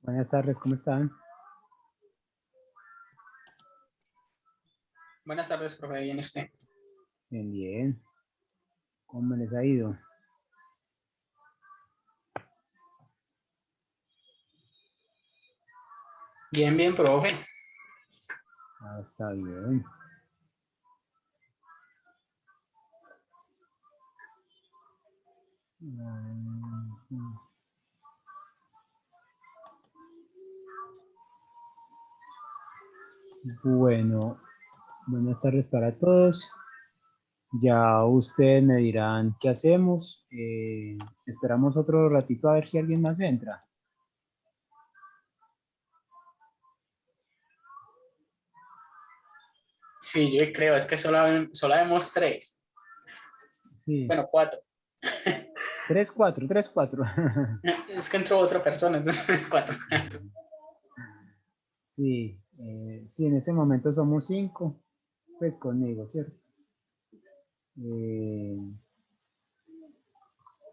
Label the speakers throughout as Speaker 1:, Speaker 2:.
Speaker 1: Buenas tardes, ¿cómo están?
Speaker 2: Buenas tardes, profe. ¿Bien usted?
Speaker 1: Bien, bien. ¿Cómo les ha ido?
Speaker 2: Bien, bien, profe.
Speaker 1: Ah, está bien. Bueno, buenas tardes para todos. Ya ustedes me dirán qué hacemos. Esperamos otro ratito a ver si alguien más entra.
Speaker 2: Sí, yo creo, es que solo vemos 3.
Speaker 1: Sí,
Speaker 2: Bueno, 4.
Speaker 1: 3, 4, 3, 4.
Speaker 2: Es que entró otra persona, entonces 4.
Speaker 1: Sí, sí, en ese momento somos 5, pues conmigo, ¿cierto?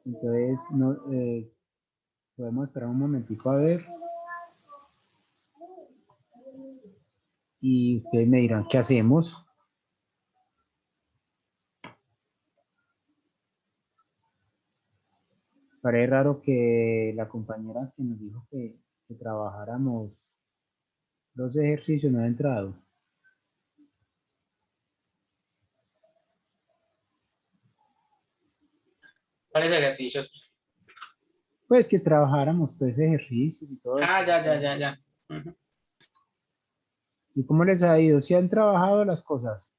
Speaker 1: Entonces, no, podemos esperar un momentico a ver y ustedes me dirán qué hacemos. Parece raro que la compañera que nos dijo que trabajáramos los ejercicios no ha entrado.
Speaker 2: ¿Cuáles ejercicios?
Speaker 1: Pues que trabajáramos pues ejercicios y todo esto.
Speaker 2: Ya. Ujú.
Speaker 1: ¿Y cómo les ha ido? ¿Sí han trabajado las cosas?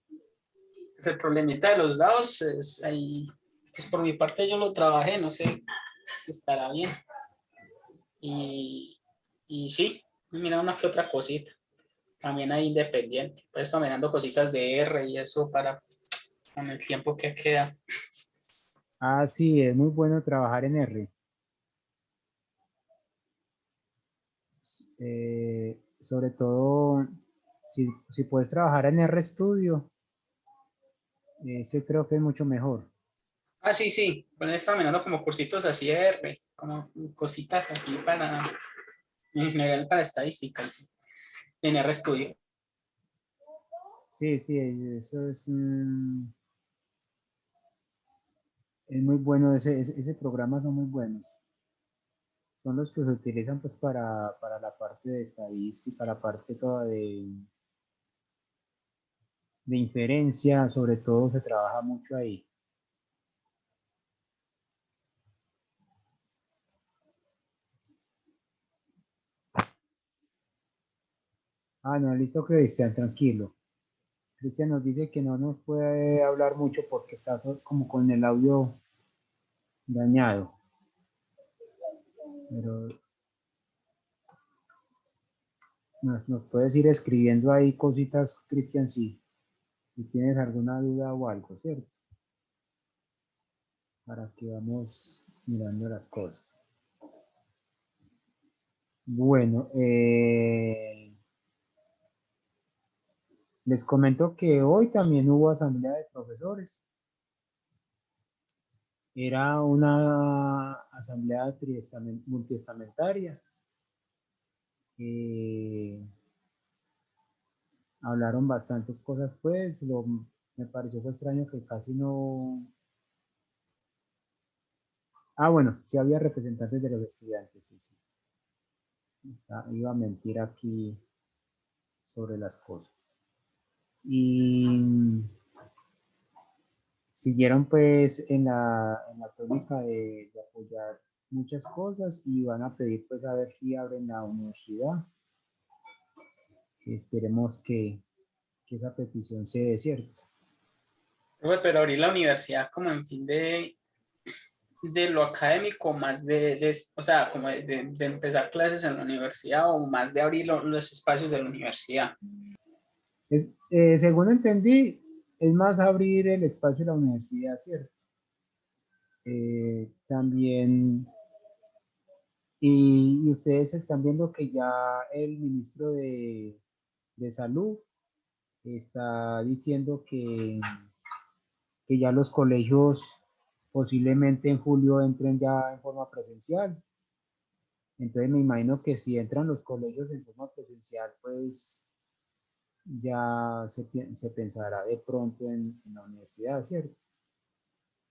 Speaker 2: Pues el problemita de los dados es ahí, pues por mi parte yo lo trabajé, no sé si estará bien. Y sí, mira una que otra cosita. También hay independiente. Pues está mirando cositas de R y eso para con el tiempo que queda.
Speaker 1: Ah, sí, es muy bueno trabajar en R. Sobre todo, si puedes trabajar en R Studio, ese creo que es mucho mejor.
Speaker 2: Ah, sí. Pues estaba mirando como cursitos así de R, como cositas así para, en general para estadísticas, en RStudio.
Speaker 1: Sí, eso es muy bueno, ese programa son muy buenos. Son los que se utilizan pues para la parte de estadística, la parte toda de inferencia, sobre todo se trabaja mucho ahí. Ah, no, listo, Cristian, tranquilo. Cristian nos dice que no nos puede hablar mucho porque está como con el audio dañado. Pero nos puedes ir escribiendo ahí cositas, Cristian, si tienes alguna duda o algo, ¿cierto? Para que vamos mirando las cosas. Bueno, les comento que hoy también hubo asamblea de profesores. Era una asamblea multiestamentaria. Hablaron bastantes cosas, pues me pareció fue extraño que casi no... Ah, bueno, sí había representantes de los estudiantes, sí. Iba a mentir aquí sobre las cosas. y siguieron pues en la tónica de apoyar muchas cosas y van a pedir pues a ver si abren la universidad. Esperemos que esa petición se dé cierto.
Speaker 2: Pero abrir la universidad como en fin de lo académico, más o sea, como de empezar clases en la universidad o más de abrir los espacios de la universidad.
Speaker 1: Según entendí, es más abrir el espacio de la universidad, ¿cierto? También, y ustedes están viendo que ya el ministro de Salud está diciendo que ya los colegios posiblemente en julio entren ya en forma presencial. Entonces me imagino que si entran los colegios en forma presencial, pues ya se pensará de pronto en la universidad, ¿cierto?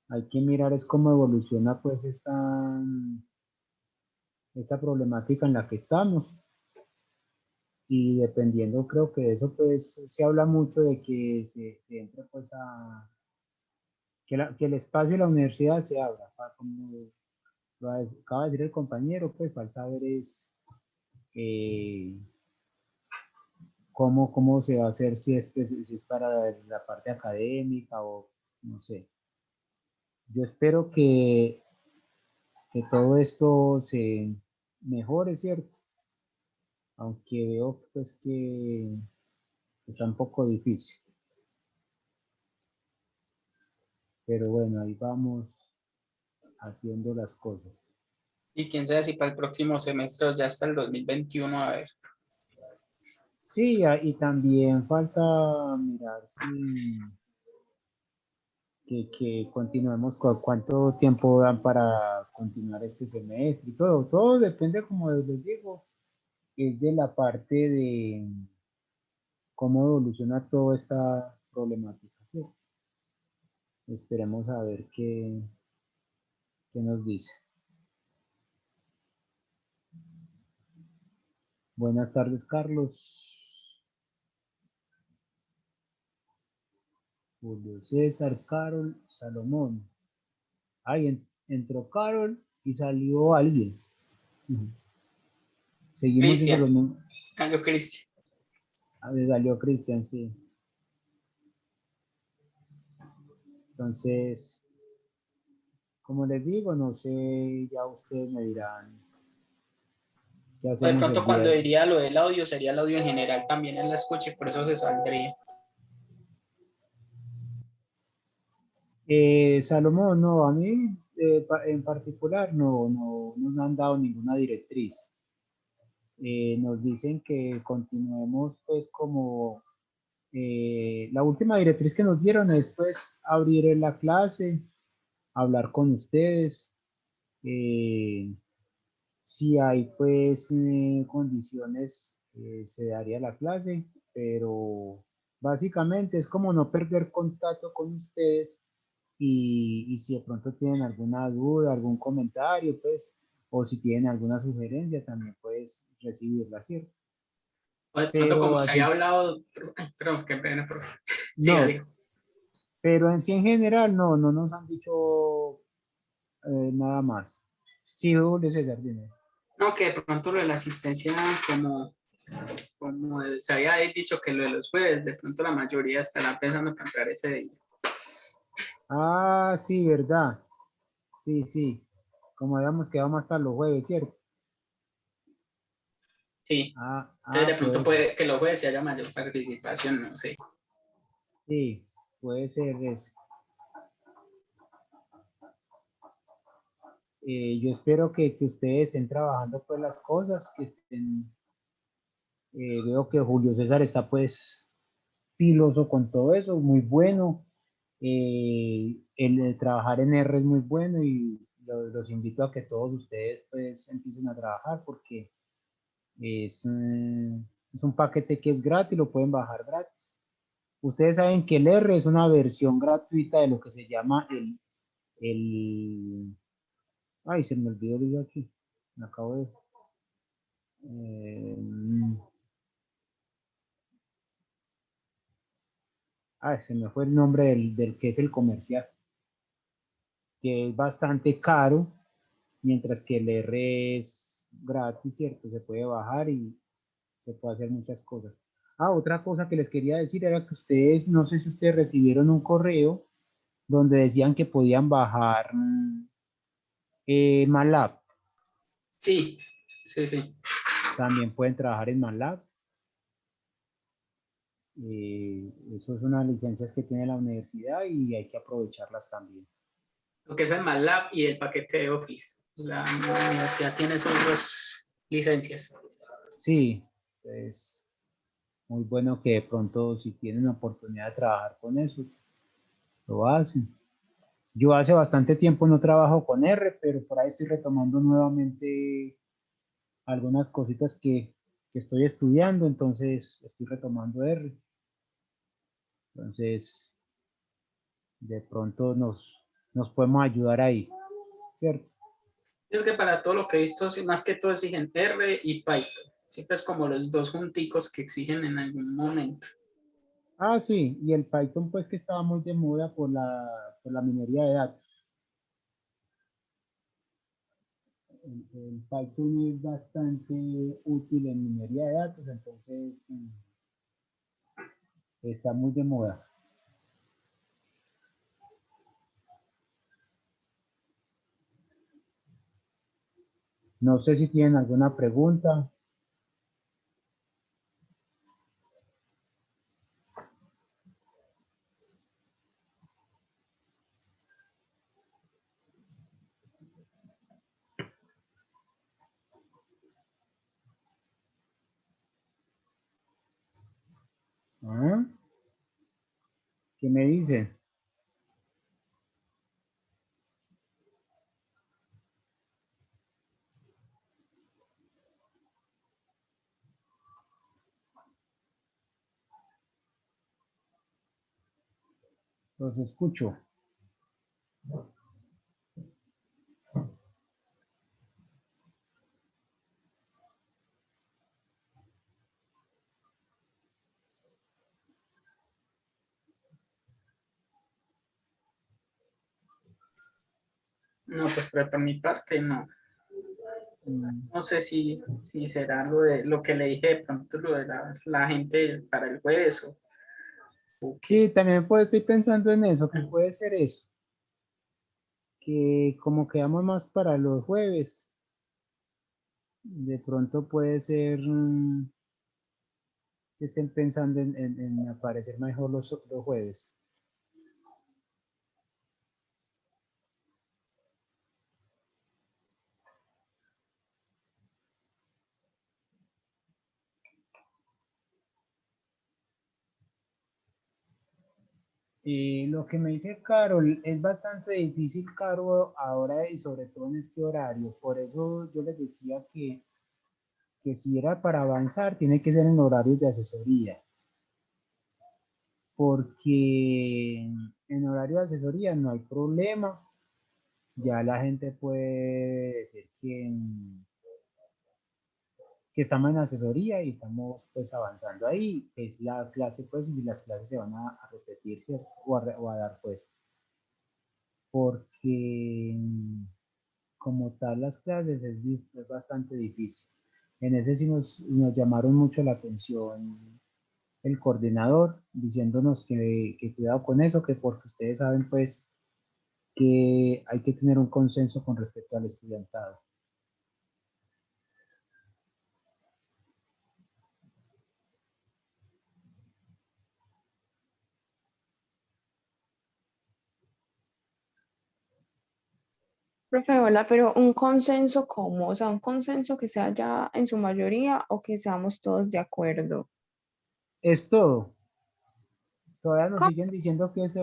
Speaker 1: Hay que mirar es cómo evoluciona pues esta problemática en la que estamos. Y dependiendo, creo que de eso pues se habla mucho de que se entre pues que el espacio de la universidad se abra, como acaba de decir el compañero, pues falta ver es eh, cómo se va a hacer, si es para la parte académica o no sé. Yo espero que todo esto se mejore, ¿cierto? Aunque veo pues que está un poco difícil. Pero bueno, ahí vamos haciendo las cosas.
Speaker 2: Y quién sabe si para el próximo semestre o ya hasta el 2021, a ver.
Speaker 1: Sí, y también falta mirar si que continuemos, cuánto tiempo dan para continuar este semestre y todo depende, como les digo, es de la parte de cómo evoluciona toda esta problemática, ¿sí? Esperemos a ver qué nos dice. Buenas tardes, Carlos. Julio César, Carol, Salomón. Ahí entró Carol y salió alguien. Ujú. Seguimos siendo
Speaker 2: Cristian,
Speaker 1: los mismos.
Speaker 2: Aló Cristian.
Speaker 1: Salió Cristian, sí. Entonces, como les digo, no sé, ya ustedes me dirán qué
Speaker 2: O de
Speaker 1: hacemos el
Speaker 2: pronto cuando
Speaker 1: día.
Speaker 2: diría lo del audio, sería el audio en general también en la escucha y por eso se saldría.
Speaker 1: Salomón, no, a mí en particular no nos han dado ninguna directriz. Nos dicen que continuemos pues como la última directriz que nos dieron es pues abrir la clase, hablar con ustedes, eh, si hay pues condiciones, se daría la clase, pero básicamente es como no perder contacto con ustedes y si de pronto tienen alguna duda, algún comentario, pues, o si tienen alguna sugerencia, también puedes recibirla, ¿cierto?
Speaker 2: O de pronto
Speaker 1: Pero
Speaker 2: como se había
Speaker 1: así,
Speaker 2: hablado, perdón, qué pena, profe. Siga,
Speaker 1: no,
Speaker 2: diga.
Speaker 1: pero en sí en general no nos han dicho nada más. Sí, Julio César, dime.
Speaker 2: No, que de pronto lo de la asistencia, como se había dicho que lo de los jueves, de pronto la mayoría estará empezando a cantar ese día.
Speaker 1: Ah, sí, verdad. Sí, sí. Como habíamos quedado más para los jueves, ¿cierto?
Speaker 2: Sí, entonces de pronto
Speaker 1: Puede ser.
Speaker 2: puede que los jueves se haya mayor participación, no sé.
Speaker 1: Sí, puede ser eso. Yo espero que ustedes estén trabajando pues las cosas, que estén, veo que Julio César está pues filoso con todo eso, muy bueno. El trabajar en R es muy bueno y los invito a que todos ustedes pues empiecen a trabajar porque es, es un paquete que es gratis, lo pueden bajar gratis. Ustedes saben que el R es una versión gratuita de lo que se llama el ay, se me olvidó el aquí. Me acabo de. eh, se me fue el nombre del que es el comercial, que es bastante caro, mientras que el R es gratis, ¿cierto? Se puede bajar y se puede hacer muchas cosas. Otra cosa que les quería decir era que ustedes, no sé si ustedes recibieron un correo donde decían que podían bajar MATLAB.
Speaker 2: Sí, sí, sí.
Speaker 1: También pueden trabajar en MATLAB. Eso es unas licencias que tiene la universidad y hay que aprovecharlas también.
Speaker 2: Lo que es el MATLAB y el paquete de Office. La universidad tiene esas dos licencias.
Speaker 1: Sí, es muy bueno que de pronto si tienen oportunidad de trabajar con eso, lo hacen. Yo hace bastante tiempo no trabajo con R, pero por ahí estoy retomando nuevamente algunas cositas que estoy estudiando, entonces estoy retomando R. Entonces, de pronto nos podemos ayudar ahí, ¿cierto?
Speaker 2: Es que para todo lo que he visto, más que todo exigen R y Python. Siempre es como los dos junticos que exigen en algún momento.
Speaker 1: Sí, y el Python pues que estaba muy de moda por la minería de datos. El Python es bastante útil en minería de datos, entonces está muy de moda. No sé si tienen alguna pregunta. ¿Ah? ¿Qué me dicen? Los escucho.
Speaker 2: No, pues pero por mi parte no.
Speaker 1: Mm.
Speaker 2: No sé si será lo de lo que le dije de pronto, lo de la gente para el jueves o qué.
Speaker 1: Sí, también pues estoy pensando en eso, que puede ser eso, que como quedamos más para los jueves, de pronto puede ser que estén pensando en aparecer mejor los jueves. Y lo que me dice Carol, es bastante difícil, Carol, ahora y sobre todo en este horario. Por eso yo les decía que si era para avanzar, tiene que ser en horarios de asesoría. Porque en horario de asesoría no hay problema. Ya la gente puede decir que estamos en asesoría y estamos pues avanzando ahí. Es la clase pues y las clases se van a repetir, ¿cierto? O a dar pues. Porque como tal las clases es bastante difícil. En ese sí nos llamaron mucho la atención el coordinador diciéndonos que cuidado con eso, que porque ustedes saben pues que hay que tener un consenso con respecto al estudiantado.
Speaker 3: Profe, hola, pero un consenso ¿cómo? O sea, un consenso que sea ya en su mayoría o que seamos todos de acuerdo.
Speaker 1: Es todo. Todavía nos
Speaker 3: ¿Cómo?
Speaker 1: siguen diciendo que es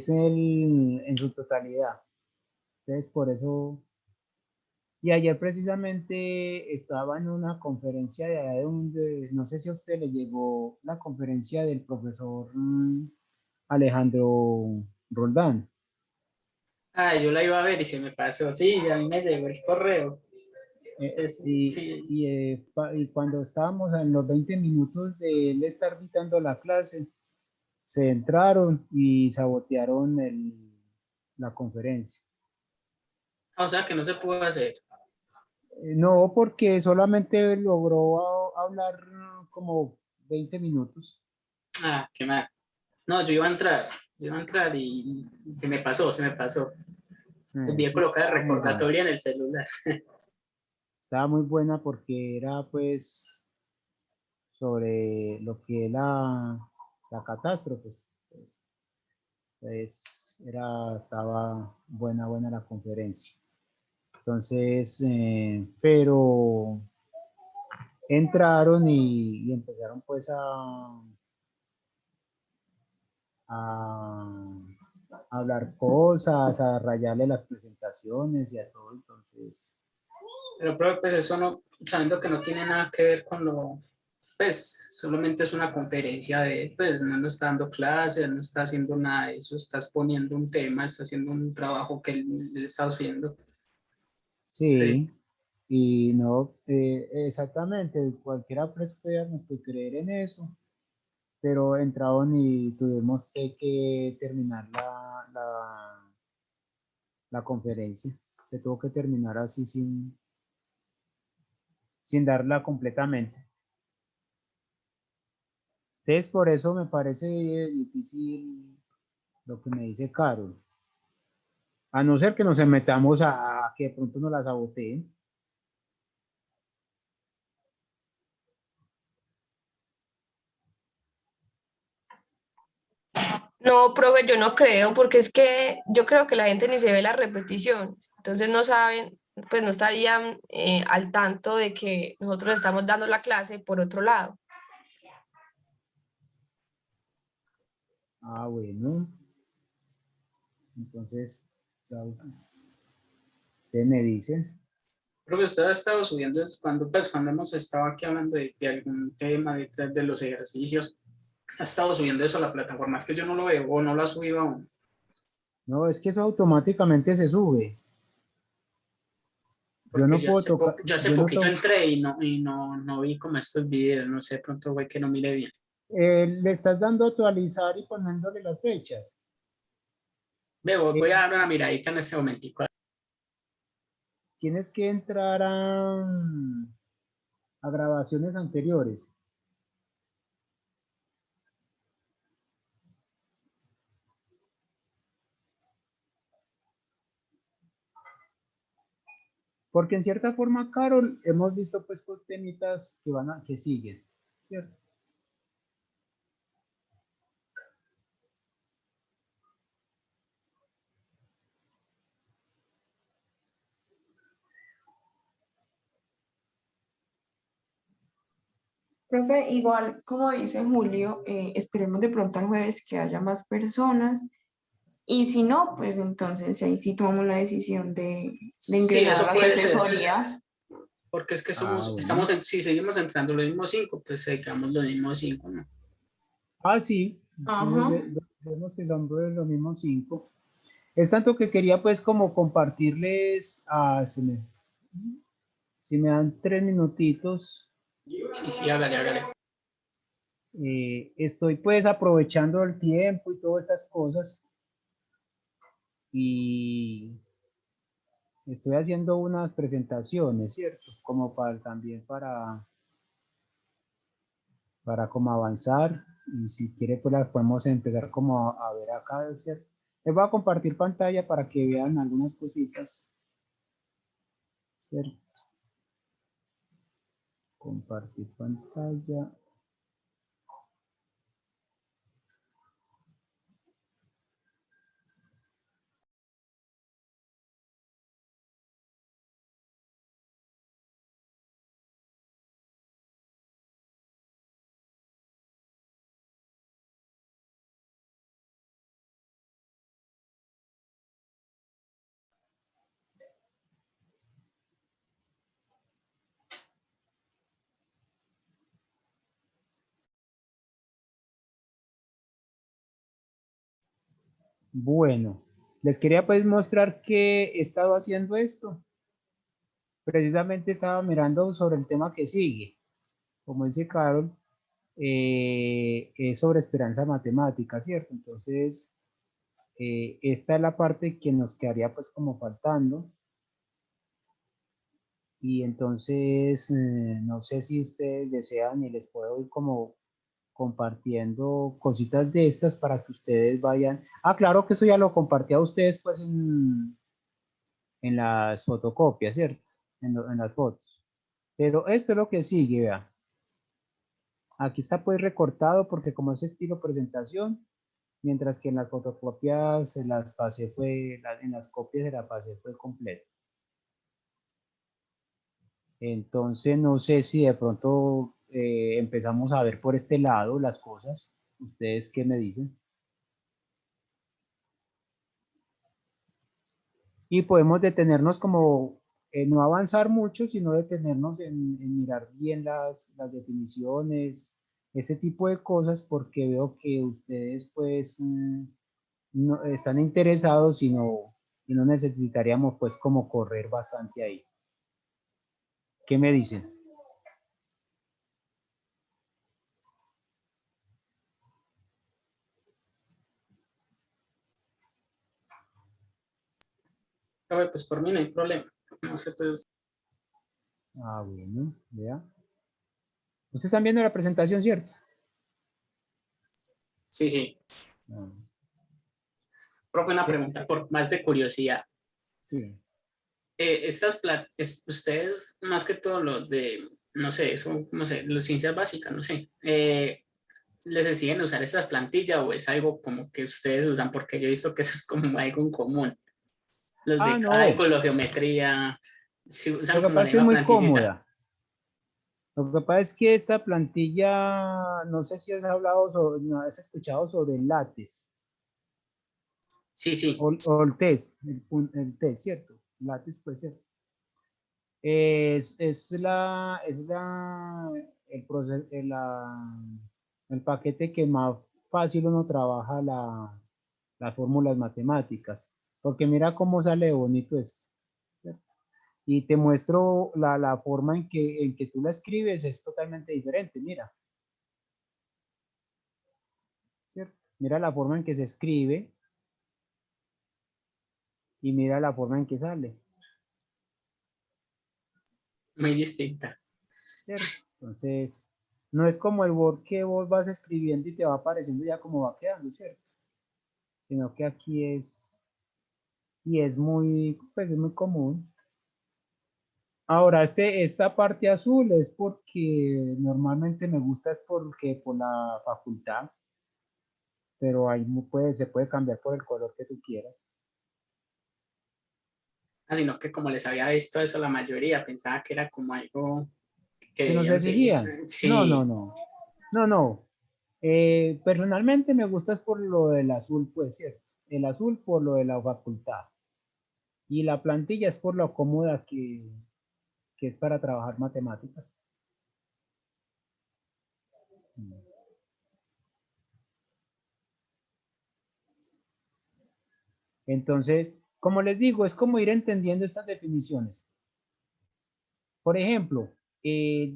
Speaker 1: el en su totalidad. Entonces, por eso, y ayer precisamente estaba en una conferencia de donde, no sé si a usted le llegó la conferencia del profesor Alejandro Roldán.
Speaker 2: Yo la iba a ver y se me pasó. Sí, a mí me llegó el correo. Sí.
Speaker 1: Y cuando estábamos en los 20 minutos de él estar dictando la clase, se entraron y sabotearon la conferencia.
Speaker 2: O sea que no se puede hacer.
Speaker 1: No, porque solamente logró hablar como 20 minutos.
Speaker 2: Ah, qué mal. No, yo iba a entrar y se me pasó. Olvidé
Speaker 1: Sí,
Speaker 2: colocar el recordatorio en el celular.
Speaker 1: estaba muy buena porque era pues sobre lo que es la catástrofe. Estaba buena la conferencia. Entonces, pero entraron y empezaron pues a hablar cosas, a rayarle las presentaciones y a todo. Entonces,
Speaker 2: Pero, pues eso no, sabiendo que no tiene nada que ver con lo, pues solamente es una conferencia de, pues no está dando clases, no está haciendo nada de eso, estás poniendo un tema, está haciendo un trabajo que él está haciendo. Sí.
Speaker 1: sí, y no, exactamente, cualquiera pues puede creer en eso, pero entraron y tuvimos que terminar la conferencia. Se tuvo que terminar así sin darla completamente. Entonces, por eso me parece difícil lo que me dice Carol. A no ser que nos metamos a que de pronto nos la saboteen.
Speaker 4: No, profe, yo no creo, porque es que yo creo que la gente ni se ve la repetición, entonces no saben, pues no estarían al tanto de que nosotros estamos dando la clase por otro lado.
Speaker 1: Ah, bueno. Entonces, usted me dice.
Speaker 2: Creo que usted ha estado subiendo, cuando hemos estado aquí hablando de algún tema, de los ejercicios, ha estado subiendo eso a la plataforma, es que yo no lo veo o no lo ha subido aún.
Speaker 1: No, es que eso automáticamente se sube. Yo
Speaker 2: Porque
Speaker 1: no puedo tocar,
Speaker 2: yo hace
Speaker 1: yo no
Speaker 2: poquito
Speaker 1: to
Speaker 2: entré no vi como estos videos, no sé, de pronto fue que no mire bien.
Speaker 1: le estás dando a actualizar y poniéndole las fechas.
Speaker 2: Veo, voy a
Speaker 1: Eh,
Speaker 2: dar una miradita en este momentico.
Speaker 1: tienes que entrar a grabaciones anteriores. Porque en cierta forma, Carol, hemos visto pues temitas que siguen, ¿cierto?
Speaker 3: Profe, igual, como dice Julio, esperemos de pronto al jueves que haya más personas y si no, pues entonces ahí sí tomamos la decisión de
Speaker 2: Sí,
Speaker 3: ingresar
Speaker 2: eso
Speaker 3: a las
Speaker 2: puede ser,
Speaker 3: asesorías.
Speaker 2: porque es que
Speaker 1: Ah, bueno.
Speaker 2: si seguimos entrando los mismos cinco, pues quedamos los mismos cinco, ¿no?
Speaker 1: Ah, sí.
Speaker 3: Ajá.
Speaker 1: Entonces vemos que son pues, los mismos 5. Es tanto que quería pues como compartirles, si me dan 3 minutitos,
Speaker 2: Sí, hágale, hágale.
Speaker 1: estoy pues aprovechando el tiempo y todas estas cosas y estoy haciendo unas presentaciones, ¿cierto? Como también para como avanzar y si quiere pues las podemos empezar como a ver acá, ¿cierto? Les voy a compartir pantalla para que vean algunas cositas, ¿cierto? Compartir pantalla. Bueno, les quería pues mostrar que he estado haciendo esto precisamente estaba mirando sobre el tema que sigue. Como dice Carol, es sobre esperanza matemática, ¿cierto? Entonces, esta es la parte que nos quedaría pues como faltando. Y entonces, no sé si ustedes desean y les puedo ir como compartiendo cositas de estas para que ustedes vayan. Ah, claro que eso ya lo compartí a ustedes pues en las fotocopias, ¿cierto? En las fotos. Pero esto es lo que sigue, vean. Aquí está pues recortado porque como es estilo presentación, mientras que en las fotocopias se las pasé fue, en las copias se la pasé fue completo. Entonces no sé si de pronto empezamos a ver por este lado las cosas. ¿Ustedes qué me dicen? Y podemos detenernos como, no avanzar mucho, sino detenernos en mirar bien las definiciones, ese tipo de cosas, porque veo que ustedes pues no, están interesados y no necesitaríamos pues como correr bastante ahí. ¿Qué me dicen?
Speaker 2: Pues por mí no hay problema. No sé, pues.
Speaker 1: Ah, bueno, vea. Ustedes están viendo la presentación, ¿cierto?
Speaker 2: Sí, sí.
Speaker 1: Ah,
Speaker 2: Profe, una pregunta por más de curiosidad.
Speaker 1: sí.
Speaker 2: Ustedes, más que todo los de, no sé, eso, no sé, los ciencias básicas, no sé, ¿les deciden usar esa plantilla o es algo como que ustedes usan? Porque yo he visto que eso es como algo en común. Los
Speaker 1: Ah,
Speaker 2: de
Speaker 1: no.
Speaker 2: cálculo, geometría, si
Speaker 1: Lo
Speaker 2: usan
Speaker 1: que
Speaker 2: como
Speaker 1: pasa
Speaker 2: la
Speaker 1: es que es
Speaker 2: misma
Speaker 1: muy
Speaker 2: plantillicita.
Speaker 1: cómoda. Lo que pasa es que esta plantilla, no sé si has hablado sobre, no has escuchado sobre el látex
Speaker 2: Sí, sí,
Speaker 1: o el test, el test, ¿cierto? Látex, pues, ¿cierto? El, proceso, el paquete que más fácil uno trabaja las fórmulas matemáticas, porque mira cómo sale bonito esto, ¿cierto? Y te muestro la forma en que tú la escribes es totalmente diferente, mira, ¿cierto? Mira la forma en que se escribe y mira la forma en que sale,
Speaker 2: muy distinta.
Speaker 1: ¿cierto? Entonces, no es como el Word que vos vas escribiendo y te va apareciendo ya como va quedando, ¿cierto? Sino que aquí y es muy, pues es muy común. Ahora, esta parte azul es porque normalmente me gusta, es porque por la facultad, pero ahí se puede cambiar por el color que tú quieras.
Speaker 2: Sino que como les había visto eso, la mayoría pensaba que era como algo que
Speaker 1: Que no se
Speaker 2: debían seguir.
Speaker 1: exigían. No, no,
Speaker 2: Sí,
Speaker 1: no. No, no. Personalmente me gusta es por lo del azul, pues, ¿cierto? El azul por lo de la facultad. Y la plantilla es por lo cómoda que es para trabajar matemáticas. Entonces, como les digo, es como ir entendiendo estas definiciones. Por ejemplo,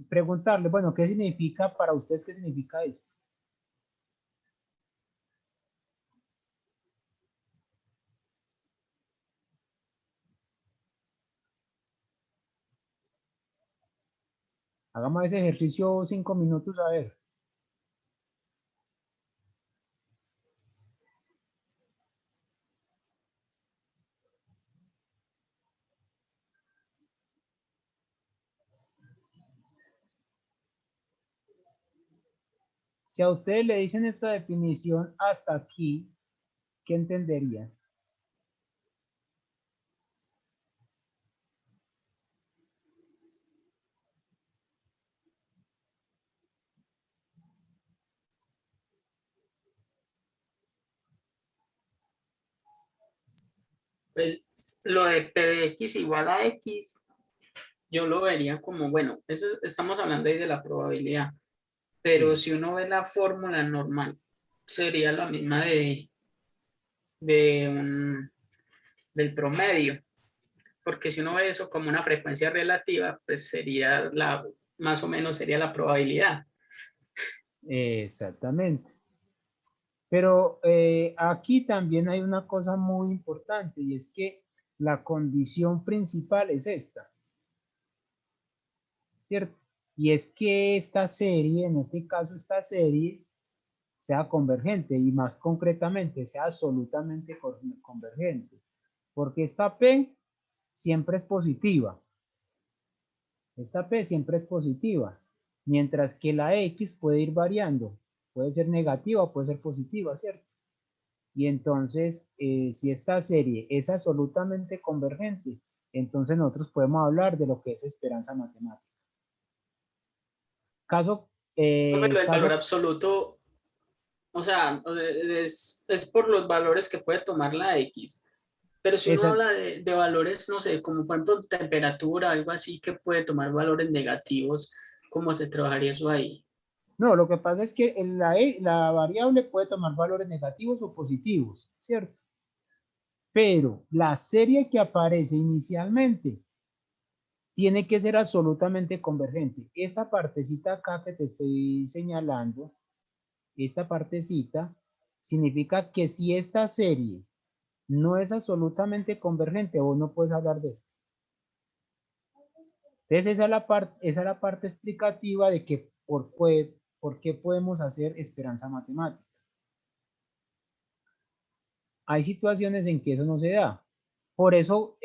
Speaker 1: preguntarle, bueno, ¿qué significa para ustedes, qué significa esto? Hagamos ese ejercicio 5 minutos a ver. Si a ustedes le dicen esta definición hasta aquí, ¿qué entenderían?
Speaker 2: pues lo de P de X igual a X, yo lo vería como, bueno, eso estamos hablando ahí de la probabilidad, pero
Speaker 1: Sí.
Speaker 2: si uno ve la fórmula normal, sería la misma de del promedio. porque si uno ve eso como una frecuencia relativa, pues sería más o menos sería la probabilidad.
Speaker 1: Exactamente. Pero aquí también hay una cosa muy importante y es que la condición principal es esta, ¿cierto? Y es que esta serie, en este caso esta serie, sea convergente y más concretamente sea absolutamente convergente, porque esta P siempre es positiva. Esta P siempre es positiva, mientras que la X puede ir variando, puede ser negativa o puede ser positiva, ¿cierto? Y entonces, si esta serie es absolutamente convergente, entonces nosotros podemos hablar de lo que es esperanza matemática. Caso,
Speaker 2: Pero el valor
Speaker 1: caso,
Speaker 2: absoluto, o sea, es por los valores que puede tomar la X. Pero si uno
Speaker 1: esa,
Speaker 2: habla de valores, no sé, como por ejemplo temperatura, algo así que puede tomar valores negativos, ¿cómo se trabajaría eso ahí?
Speaker 1: no, lo que pasa es que la variable puede tomar valores negativos o positivos, ¿cierto? Pero la serie que aparece inicialmente tiene que ser absolutamente convergente. Esta partecita acá que te estoy señalando, esta partecita, significa que si esta serie no es absolutamente convergente, vos no puedes hablar de esto. Entonces esa es la parte explicativa de que por qué podemos hacer esperanza matemática. Hay situaciones en que eso no se da. Por eso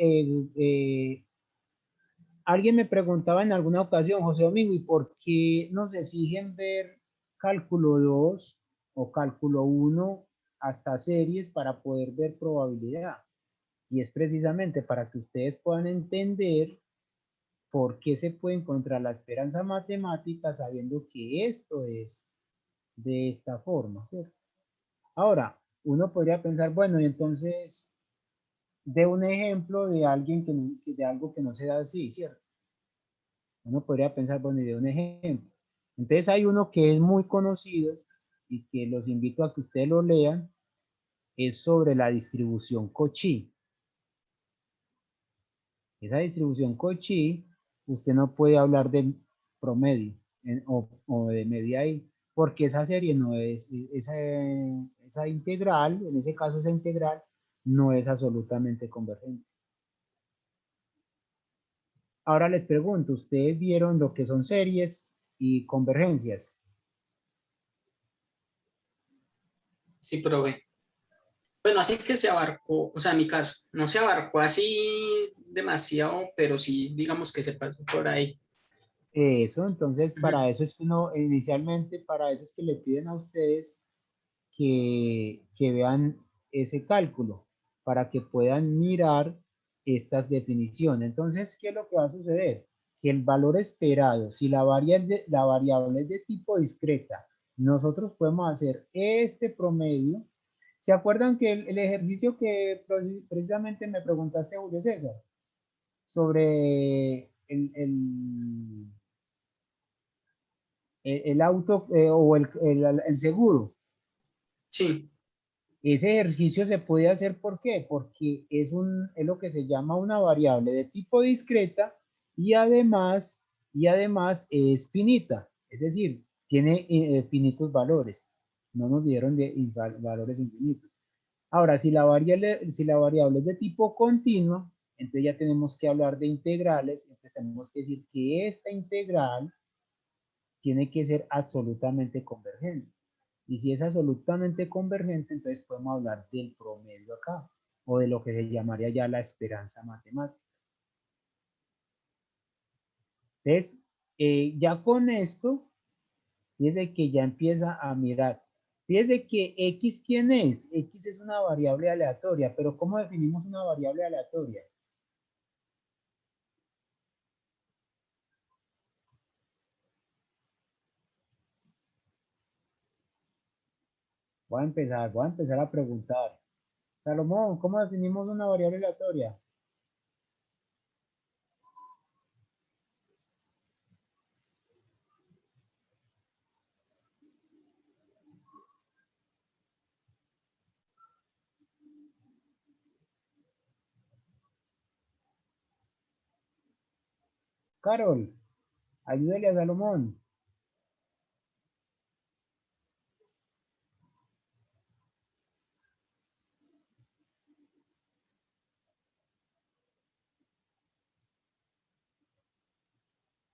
Speaker 1: alguien me preguntaba en alguna ocasión, José Domingo, ¿y por qué nos exigen ver cálculo 2 o cálculo 1 hasta series para poder ver probabilidad? Y es precisamente para que ustedes puedan entender por qué se puede encontrar la esperanza matemática sabiendo que esto es de esta forma, ¿cierto? Ahora, uno podría pensar, bueno, y entonces, de un ejemplo de alguien de algo que no se da así, ¿cierto? Uno podría pensar, bueno, y de un ejemplo. Entonces hay uno que es muy conocido y que los invito a que ustedes lo lean, es sobre la distribución Cauchy. Esa distribución Cauchy, usted no puede hablar de promedio o de media I, porque esa serie no es, esa integral, en ese caso esa integral, no es absolutamente convergente. Ahora les pregunto, ¿ustedes vieron lo que son series y convergencias?
Speaker 2: Sí, probé. Bueno, así que se abarcó, o sea, en mi caso, no se abarcó así demasiado, pero sí, digamos que se pasó por ahí.
Speaker 1: Eso, entonces
Speaker 2: Ujú.
Speaker 1: para eso es que uno, inicialmente para eso es que le piden a ustedes que vean ese cálculo, para que puedan mirar estas definiciones. Entonces, ¿qué es lo que va a suceder? Que el valor esperado, si la variable es de tipo discreta, nosotros podemos hacer este promedio. ¿Se acuerdan que el ejercicio que precisamente me preguntaste, Julio César, sobre el auto o el seguro?
Speaker 2: Sí,
Speaker 1: Ese ejercicio se puede hacer, ¿por qué? Porque es lo que se llama una variable de tipo discreta y además es finita, es decir, tiene finitos valores. No nos dieron valores infinitos. Ahora, si la variable es de tipo continua, entonces ya tenemos que hablar de integrales, entonces tenemos que decir que esta integral tiene que ser absolutamente convergente. Y si es absolutamente convergente, entonces podemos hablar del promedio acá, o de lo que se llamaría ya la esperanza matemática. Entonces, ya con esto, fíjese que ya empieza a mirar. Fíjese que X, ¿quién es? X es una variable aleatoria, pero ¿cómo definimos una variable aleatoria? Voy a empezar a preguntar. Salomón, ¿cómo definimos una variable aleatoria? Carol, ayúdele a Salomón.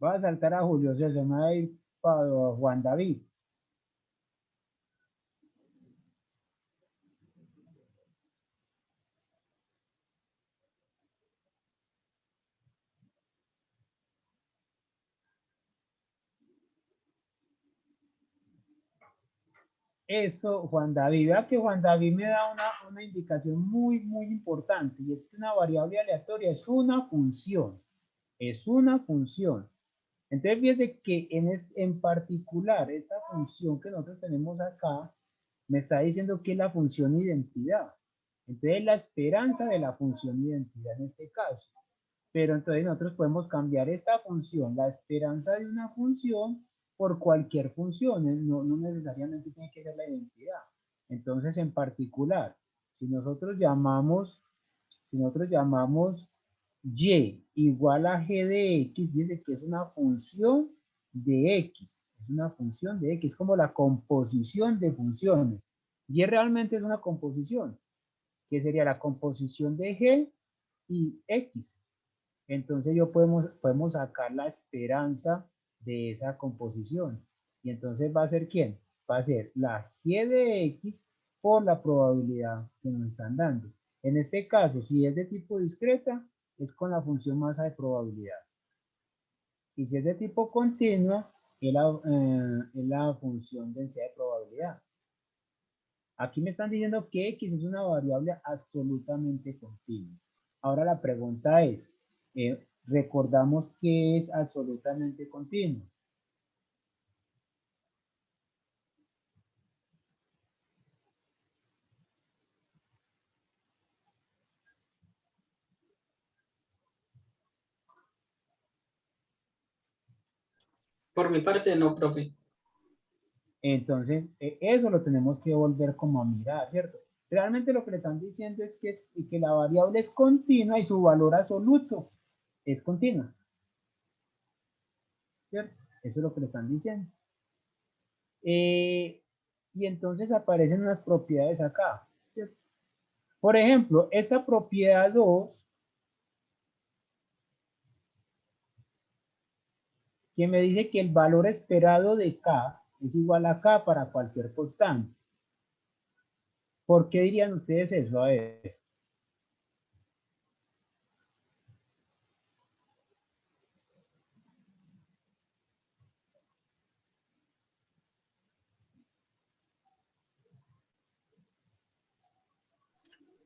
Speaker 1: Va a saltar a Julio, o sea, se me va a ir para Juan David. Eso, Juan David, vea que Juan David me da una indicación muy importante, y es que una variable aleatoria es una función. Es una función. Entonces, fíjese que en particular, esta función que nosotros tenemos acá, me está diciendo que es la función identidad. Entonces, la esperanza de la función identidad en este caso. Pero entonces nosotros podemos cambiar esta función, la esperanza de una función, por cualquier función. No necesariamente tiene que ser la identidad. Entonces, en particular, si nosotros llamamos y igual a g de x, dice que es una función de x, es una función de x, como la composición de funciones. Y realmente es una composición, que sería la composición de g y x. Entonces podemos sacar la esperanza de esa composición. Y entonces va a ser ¿quién? Va a ser la g de x por la probabilidad que nos están dando. En este caso, si es de tipo discreta, es con la función masa de probabilidad. Y si es de tipo continua, es la función densidad de probabilidad. Aquí me están diciendo que x es una variable absolutamente continua. Ahora la pregunta es, recordamos que es absolutamente continuo.
Speaker 2: Por mi parte, no, profe.
Speaker 1: Entonces, eso lo tenemos que volver como a mirar, ¿cierto? Realmente lo que le están diciendo es que la variable es continua y su valor absoluto es continua, ¿cierto? Eso es lo que le están diciendo. Y entonces aparecen unas propiedades acá, ¿cierto? Por ejemplo, esta propiedad 2, que me dice que el valor esperado de k es igual a k para cualquier constante. ¿Por qué dirían ustedes eso? A ver.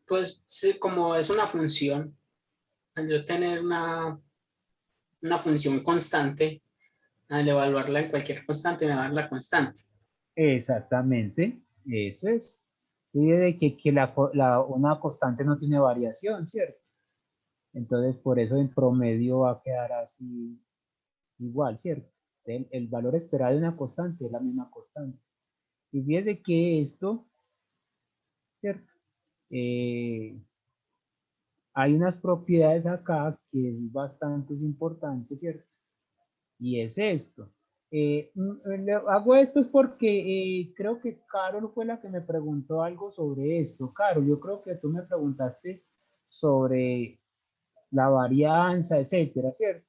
Speaker 2: Pues sí, como es una función, al yo tener una función constante, al evaluarla en cualquier constante, me va a dar la constante.
Speaker 1: Exactamente, eso es. Y de que una constante no tiene variación, ¿cierto? Entonces, por eso en promedio va a quedar así igual, ¿cierto? El valor esperado de una constante es la misma constante. Y fíjese que esto, ¿cierto? Hay unas propiedades acá que es bastante importante, ¿cierto? Y es esto. Hago esto es porque creo que Carol fue la que me preguntó algo sobre esto. Carol, yo creo que tú me preguntaste sobre la varianza, etcétera, ¿cierto?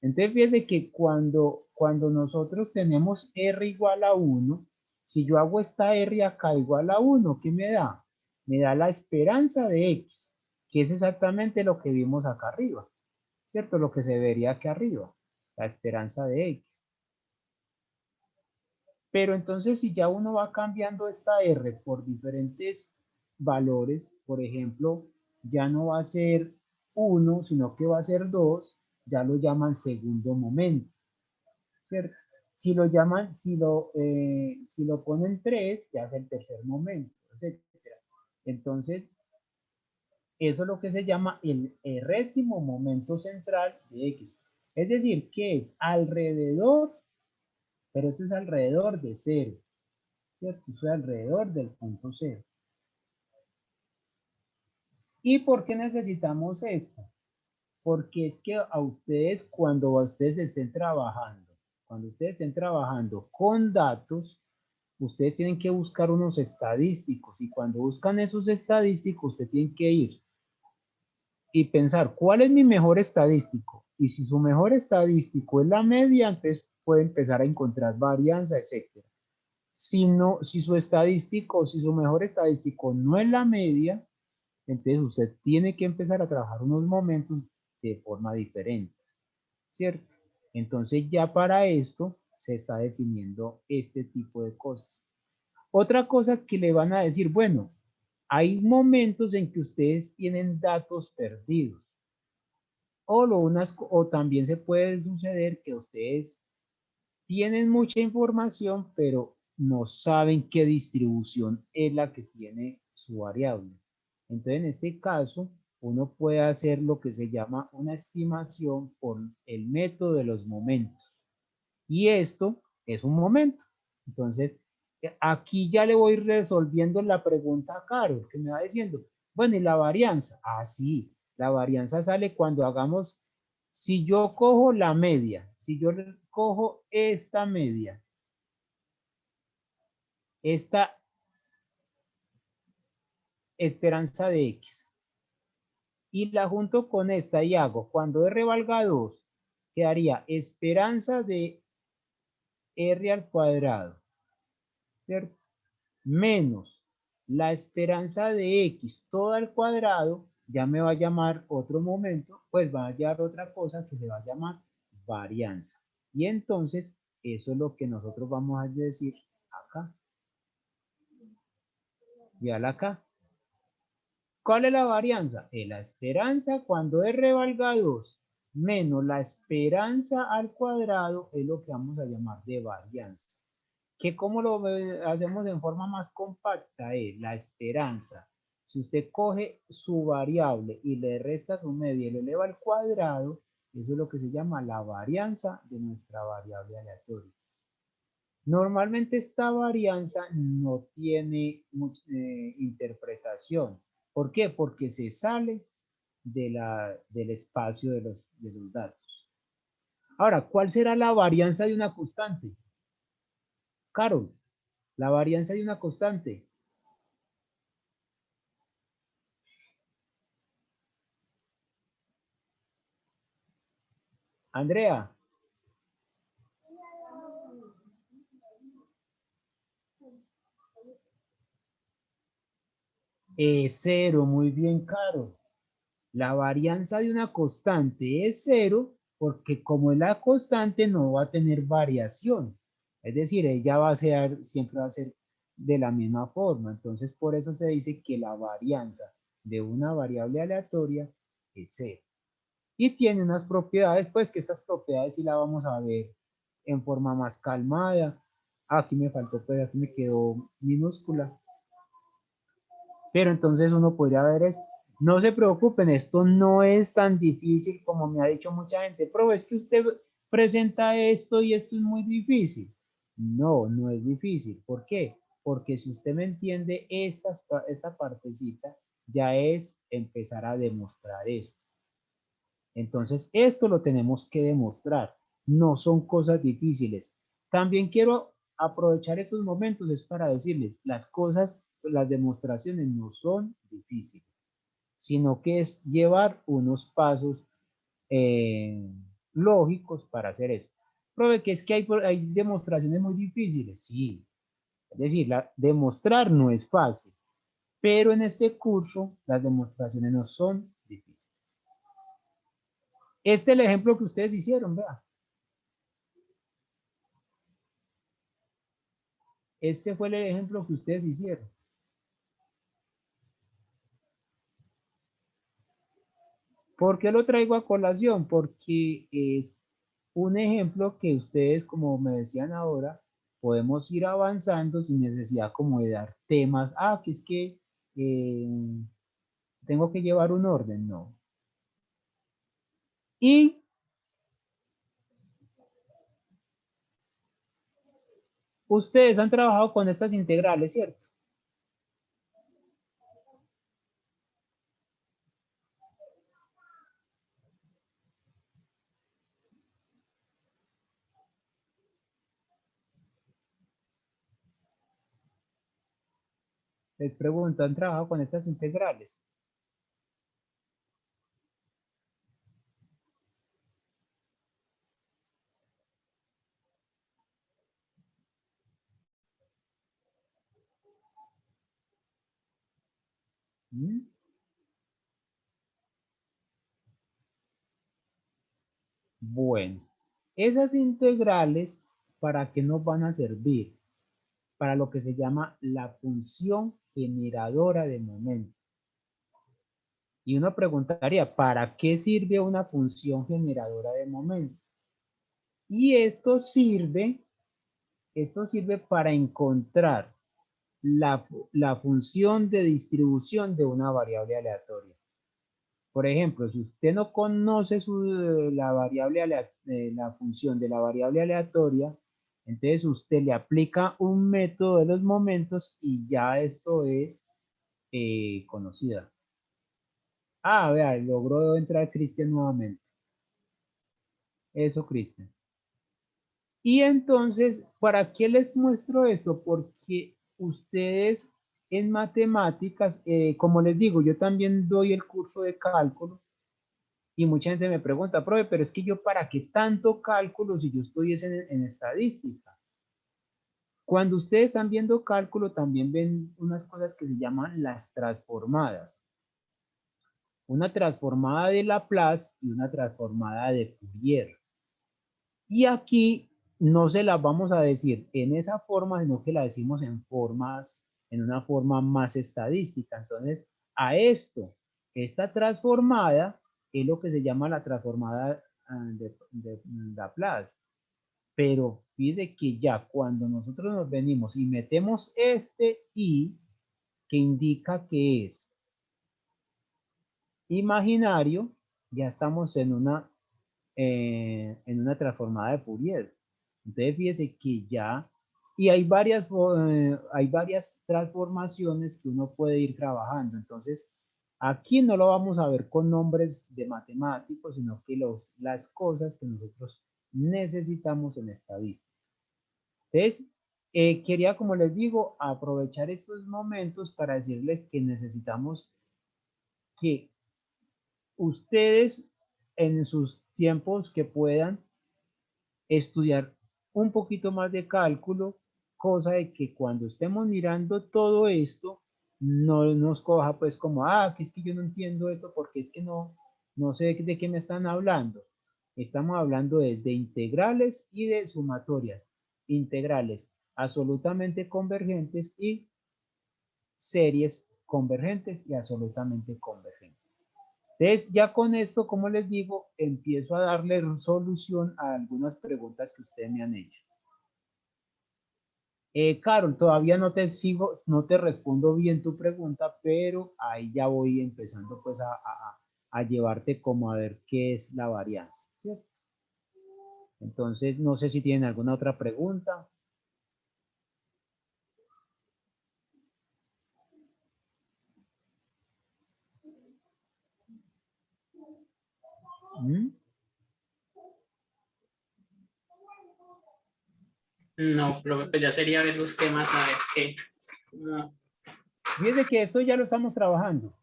Speaker 1: Entonces, fíjese que cuando nosotros tenemos R igual a 1, si yo hago esta R acá igual a 1, ¿qué me da? Me da la esperanza de X, que es exactamente lo que vimos acá arriba, ¿cierto? Lo que se vería aquí arriba, la esperanza de X. Pero entonces, si ya uno va cambiando esta R por diferentes valores, por ejemplo, ya no va a ser 1, sino que va a ser 2, ya lo llaman segundo momento, ¿cierto? Si lo ponen 3, ya es el tercer momento, etc. Entonces, eso es lo que se llama el résimo momento central de X. Es decir, que es alrededor, pero esto es alrededor de 0, ¿cierto? Esto es alrededor del punto 0. ¿Y por qué necesitamos esto? Porque es que a ustedes, cuando ustedes estén trabajando con datos, ustedes tienen que buscar unos estadísticos, y cuando buscan esos estadísticos, ustedes tienen que ir y pensar, ¿cuál es mi mejor estadístico? Y si su mejor estadístico es la media, entonces puede empezar a encontrar varianza, etc. Si no, si su estadístico, si su mejor estadístico no es la media, entonces usted tiene que empezar a trabajar unos momentos de forma diferente, ¿cierto? Entonces ya para esto se está definiendo este tipo de cosas. Otra cosa que le van a decir, bueno, hay momentos en que ustedes tienen datos perdidos, o también se puede suceder que ustedes tienen mucha información, pero no saben qué distribución es la que tiene su variable. Entonces, en este caso, uno puede hacer lo que se llama una estimación por el método de los momentos. Y esto es un momento. Entonces, aquí ya le voy resolviendo la pregunta a Carol, que me va diciendo, bueno, ¿y la varianza? Ah, sí, la varianza sale cuando hagamos, si yo cojo la media, si yo cojo esta media, esta esperanza de X, y la junto con esta y hago, cuando R valga 2, quedaría esperanza de R al cuadrado, ¿cierto? Menos la esperanza de X todo al cuadrado, ya me va a llamar otro momento, pues va a hallar otra cosa que se va a llamar varianza. Y entonces, eso es lo que nosotros vamos a decir acá. Y acá. ¿Cuál es la varianza? La esperanza cuando R valga 2 menos la esperanza al cuadrado es lo que vamos a llamar de varianza. Que como lo hacemos en forma más compacta es la esperanza. Si usted coge su variable y le resta su media y le eleva al cuadrado, eso es lo que se llama la varianza de nuestra variable aleatoria. Normalmente esta varianza no tiene interpretación. ¿Por qué? Porque se sale del espacio de los datos. Ahora, ¿cuál será la varianza de una constante? Carol, la varianza de una constante. Andrea. Cero, muy bien, Carol. La varianza de una constante es cero porque como es la constante no va a tener variación. Es decir, ella va a ser, siempre va a ser de la misma forma. Entonces, por eso se dice que la varianza de una variable aleatoria es cero. Y tiene unas propiedades, pues que estas propiedades sí las vamos a ver en forma más calmada. Aquí me faltó, pues aquí me quedó minúscula. Pero entonces uno podría ver es, no se preocupen, esto no es tan difícil como me ha dicho mucha gente. Pero es que usted presenta esto y esto es muy difícil. No, no es difícil. ¿Por qué? Porque si usted me entiende esta partecita, ya es empezar a demostrar esto. Entonces, esto lo tenemos que demostrar. No son cosas difíciles. También quiero aprovechar estos momentos es para decirles, las cosas, las demostraciones no son difíciles, sino que es llevar unos pasos lógicos para hacer eso. Pruebe que es que hay demostraciones muy difíciles, sí. Es decir, demostrar no es fácil, pero en este curso las demostraciones no son difíciles. Este es el ejemplo que ustedes hicieron, vea. Este fue el ejemplo que ustedes hicieron. ¿Por qué lo traigo a colación? Porque es un ejemplo que ustedes, como me decían ahora, podemos ir avanzando sin necesidad como de dar temas. Ah, que es que tengo que llevar un orden, no. Y ustedes han trabajado con estas integrales, ¿cierto? Les pregunto, ¿han trabajado con estas integrales? ¿Mm? Bueno, esas integrales, ¿para qué nos van a servir? Para lo que se llama la función generadora de momento. Y uno preguntaría, ¿para qué sirve una función generadora de momento? Y esto sirve para encontrar la función de distribución de una variable aleatoria. Por ejemplo, si usted no conoce la función de la variable aleatoria, entonces usted le aplica un método de los momentos y ya esto es conocida. Ah, vea, logró entrar Cristian nuevamente. Eso, Cristian. Y entonces, ¿para qué les muestro esto? Porque ustedes en matemáticas, como les digo, yo también doy el curso de cálculo y mucha gente me pregunta, profe, pero es que yo para qué tanto cálculo si yo estoy en estadística. Cuando ustedes están viendo cálculo, también ven unas cosas que se llaman las transformadas. Una transformada de Laplace y una transformada de Fourier. Y aquí no se las vamos a decir en esa forma, sino que la decimos en una forma más estadística. Entonces, a esta transformada es lo que se llama la transformada de Laplace. Pero fíjese que ya cuando nosotros nos venimos y metemos este i, que indica que es imaginario, ya estamos en una transformada de Fourier. Entonces fíjese que ya, y hay varias transformaciones que uno puede ir trabajando. Entonces, aquí no lo vamos a ver con nombres de matemáticos, sino que las cosas que nosotros necesitamos en estadística. Entonces, quería, como les digo, aprovechar estos momentos para decirles que necesitamos que ustedes en sus tiempos que puedan estudiar un poquito más de cálculo, cosa de que cuando estemos mirando todo esto, no nos coja pues como, que es que yo no entiendo esto porque es que no sé de qué me están hablando. Estamos hablando de integrales y de sumatorias. Integrales absolutamente convergentes y series convergentes y absolutamente convergentes. Entonces, ya con esto, como les digo, empiezo a darle solución a algunas preguntas que ustedes me han hecho. Carol, todavía no te respondo bien tu pregunta, pero ahí ya voy empezando pues a llevarte como a ver qué es la varianza, ¿cierto? Entonces, no sé si tienen alguna otra pregunta. ¿Mm?
Speaker 2: No, pues ya sería ver los temas, a ver qué. No.
Speaker 1: Fíjense que esto ya lo estamos trabajando.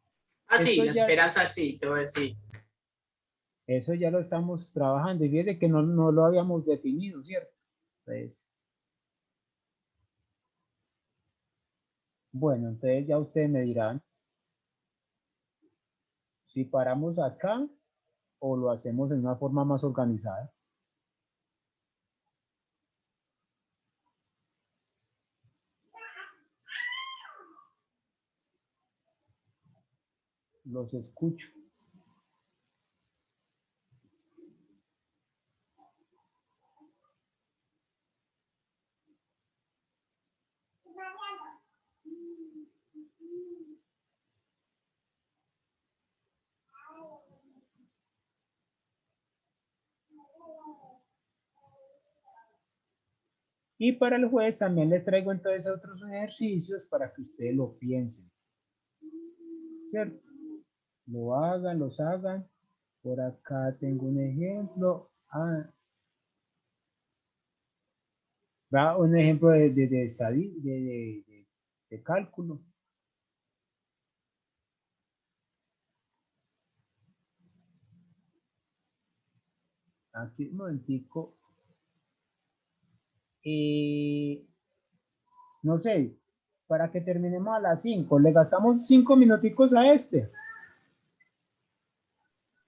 Speaker 2: Sí, la esperanza sí, te voy a decir.
Speaker 1: Eso ya lo estamos trabajando y fíjense que no lo habíamos definido, ¿cierto? Entonces, bueno, entonces ya ustedes me dirán si paramos acá o lo hacemos en una forma más organizada. Los escucho. Y para el jueves también les traigo entonces otros ejercicios para que ustedes lo piensen. ¿Cierto? Los hagan. Por acá tengo un ejemplo. Va un ejemplo de cálculo. Aquí un momentico. No sé, para que terminemos a las 5, le gastamos 5 minuticos a este.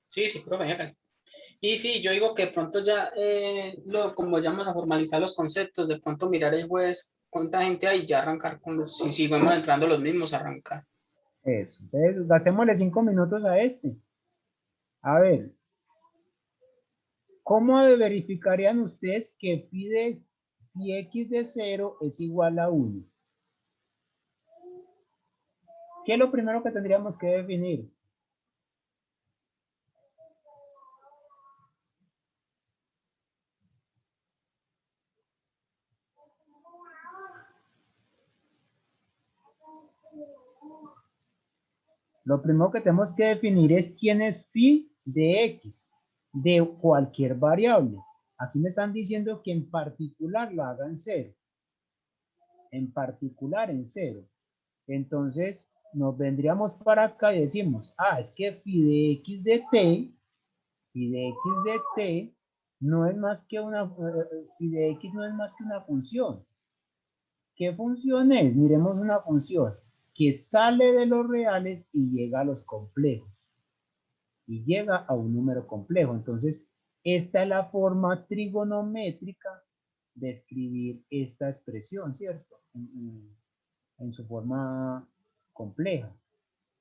Speaker 2: Sí, sí, profe, hágale. Y sí, yo digo que de pronto ya, como vayamos a formalizar los conceptos, de pronto mirar el juez, cuánta gente hay, y ya arrancar con los, si vamos entrando los mismos, arrancar.
Speaker 1: Eso, entonces gastémosle 5 minutos a este. A ver, ¿cómo verificarían ustedes que phi x de 0 es igual a 1? ¿Qué es lo primero que tendríamos que definir? Lo primero que tenemos que definir es quién es phi de x, de cualquier variable. Aquí me están diciendo que en particular la hagan 0. En particular en 0. Entonces nos vendríamos para acá y decimos, es que phi de x de t, phi de x de t no es más que una, phi de x no es más que una función. ¿Qué función es? Miremos una función que sale de los reales y llega a los complejos. Y llega a un número complejo. Entonces, esta es la forma trigonométrica de escribir esta expresión, ¿cierto? En su forma compleja,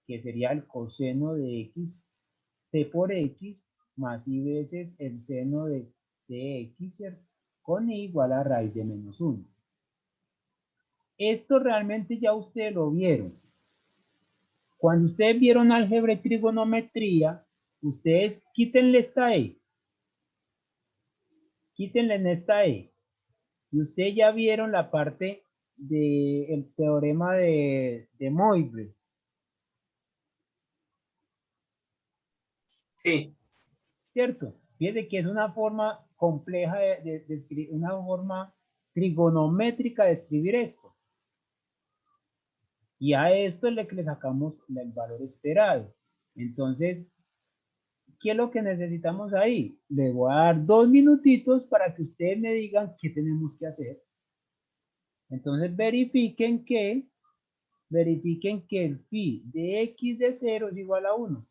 Speaker 1: que sería el coseno de x, t por x, más i veces el seno de x, ¿cierto? Con i igual a raíz de menos 1. Esto realmente ya ustedes lo vieron. Cuando ustedes vieron álgebra y trigonometría, ustedes quítenle esta e. Quítenle en esta e. Y ustedes ya vieron la parte del teorema de Moivre.
Speaker 2: Sí.
Speaker 1: ¿Cierto? Fíjense que es una forma compleja de escribir, una forma trigonométrica de escribir esto. Y a esto es lo que le sacamos el valor esperado. Entonces, ¿qué es lo que necesitamos ahí? Les voy a dar 2 minutitos para que ustedes me digan qué tenemos que hacer. Entonces, verifiquen que el phi de x de 0 es igual a 1.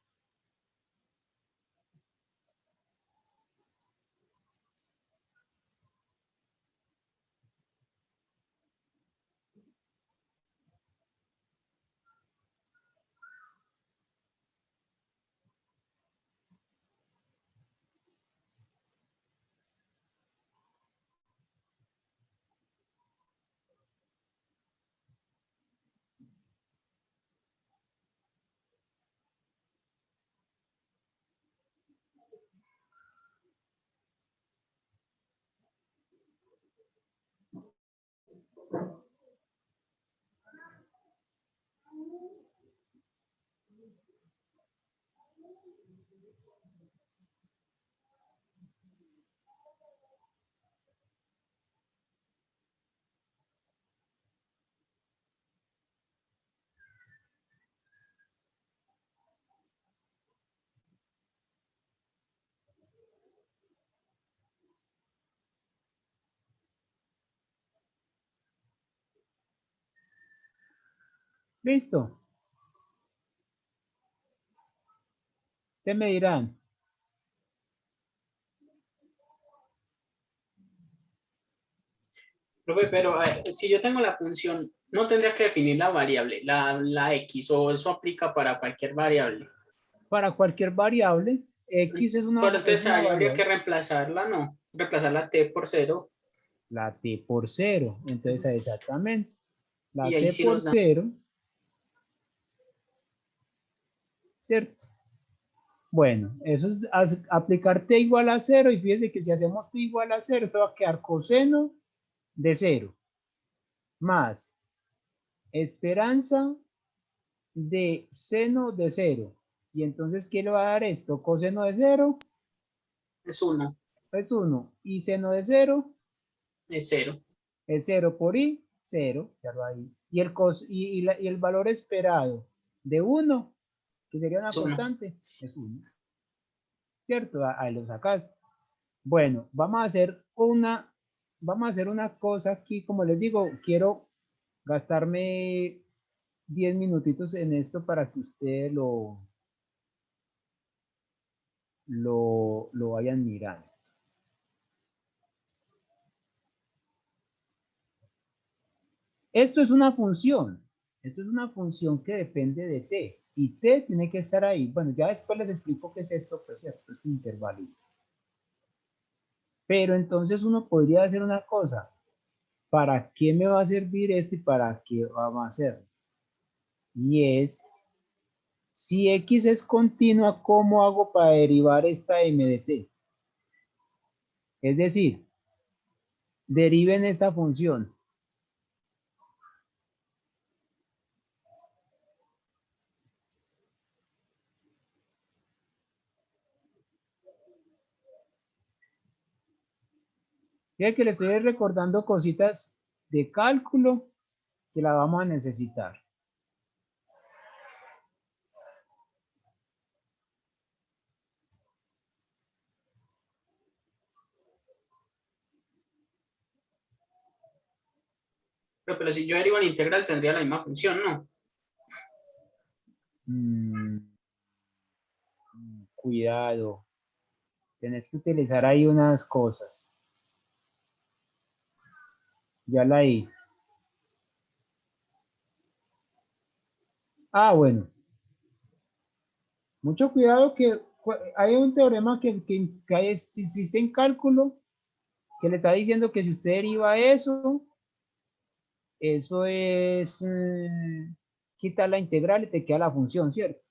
Speaker 1: ¿Listo? Ustedes me dirán.
Speaker 2: Profe, pero a ver, si yo tengo la función, no tendría que definir la variable, la x, o eso aplica para cualquier variable.
Speaker 1: Para cualquier variable, x es
Speaker 2: Pero entonces
Speaker 1: una
Speaker 2: ahí habría que
Speaker 1: variable.
Speaker 2: reemplazarla, ¿no? Reemplazar la t por 0.
Speaker 1: La t por 0. Entonces, exactamente. La
Speaker 2: Y ahí
Speaker 1: t
Speaker 2: sí
Speaker 1: por
Speaker 2: nos da.
Speaker 1: 0, ¿cierto? Bueno, eso es aplicar t igual a 0. Y fíjense que si hacemos t igual a 0, esto va a quedar coseno de 0 más esperanza de seno de 0. Y entonces, ¿qué le va a dar esto? Coseno de 0
Speaker 2: Es 1,
Speaker 1: es 1. Y seno de 0
Speaker 2: es 0.
Speaker 1: es 0 por i, 0. Ya lo ahí. Y el valor esperado de 1, que sería una
Speaker 2: Es 1.
Speaker 1: constante, es 1. ¿Cierto? Ahí lo sacaste. Bueno, vamos a hacer una cosa aquí, como les digo, quiero gastarme 10 minutitos en esto para que ustedes lo vayan mirando. Esto es una función. Esto es una función que depende de t. Y t tiene que estar ahí. Bueno, ya después les explico qué es esto, pues cierto, es intervalo. Pero entonces uno podría hacer una cosa. ¿Para qué me va a servir esto y para qué vamos a hacer? Y es, si x es continua, ¿cómo hago para derivar esta m de t? Es decir, deriven esta función. Fíjense que les estoy recordando cositas de cálculo que la vamos a necesitar.
Speaker 2: Pero si yo derivo la integral tendría la misma función, ¿no?
Speaker 1: Cuidado. Tenés que utilizar ahí unas cosas. Ya la di. Ah, bueno. Mucho cuidado que hay un teorema que existe en cálculo que le está diciendo que si usted deriva eso es quitar la integral y te queda la función, ¿cierto?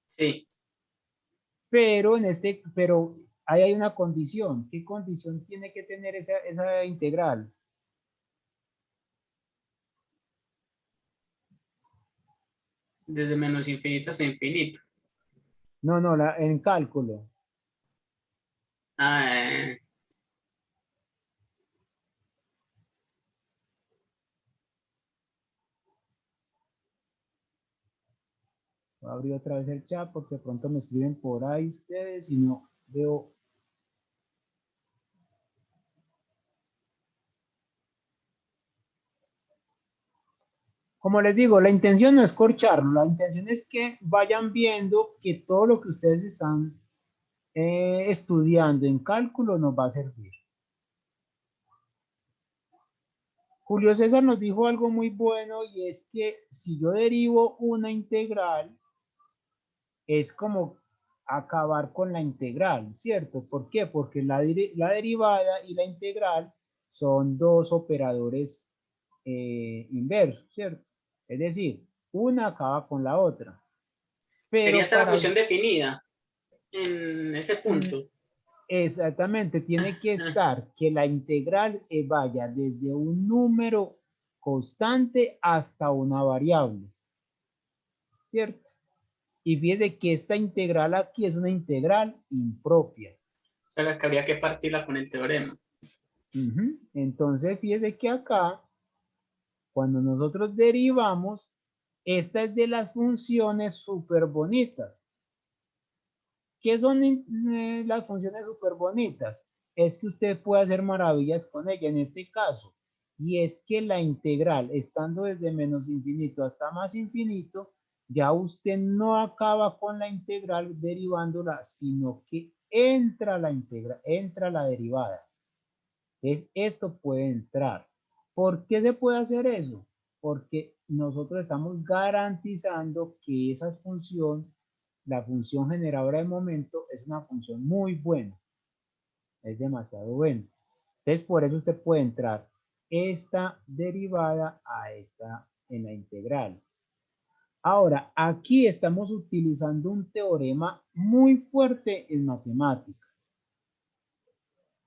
Speaker 2: Sí.
Speaker 1: Pero ahí hay una condición. ¿Qué condición tiene que tener esa integral?
Speaker 2: Desde menos infinito hasta infinito.
Speaker 1: No, en cálculo.
Speaker 2: Ah,
Speaker 1: Voy a abrir otra vez el chat porque de pronto me escriben por ahí ustedes y no veo. Como les digo, la intención no es corcharlo, la intención es que vayan viendo que todo lo que ustedes están estudiando en cálculo nos va a servir. Julio César nos dijo algo muy bueno y es que si yo derivo una integral, es como acabar con la integral, ¿cierto? ¿Por qué? Porque la derivada y la integral son dos operadores inversos, ¿cierto? Es decir, una acaba con la otra.
Speaker 2: quería
Speaker 1: Pero
Speaker 2: estar la
Speaker 1: para...
Speaker 2: función definida en ese punto.
Speaker 1: Exactamente, tiene que estar que la integral vaya desde un número constante hasta una variable, ¿cierto? Y fíjese que esta integral aquí es una integral impropia.
Speaker 2: O sea, que habría que partirla con el teorema.
Speaker 1: Entonces, fíjese que acá, cuando nosotros derivamos, esta es de las funciones súper bonitas. ¿Qué son las funciones súper bonitas? Es que usted puede hacer maravillas con ella en este caso. Y es que la integral, estando desde menos infinito hasta más infinito, ya usted no acaba con la integral derivándola, sino que entra la integral, entra la derivada. Esto puede entrar. ¿Por qué se puede hacer eso? Porque nosotros estamos garantizando que esa función, la función generadora de momento, es una función muy buena. Es demasiado buena. Entonces, por eso usted puede entrar esta derivada a esta en la integral. Ahora, aquí estamos utilizando un teorema muy fuerte en matemáticas.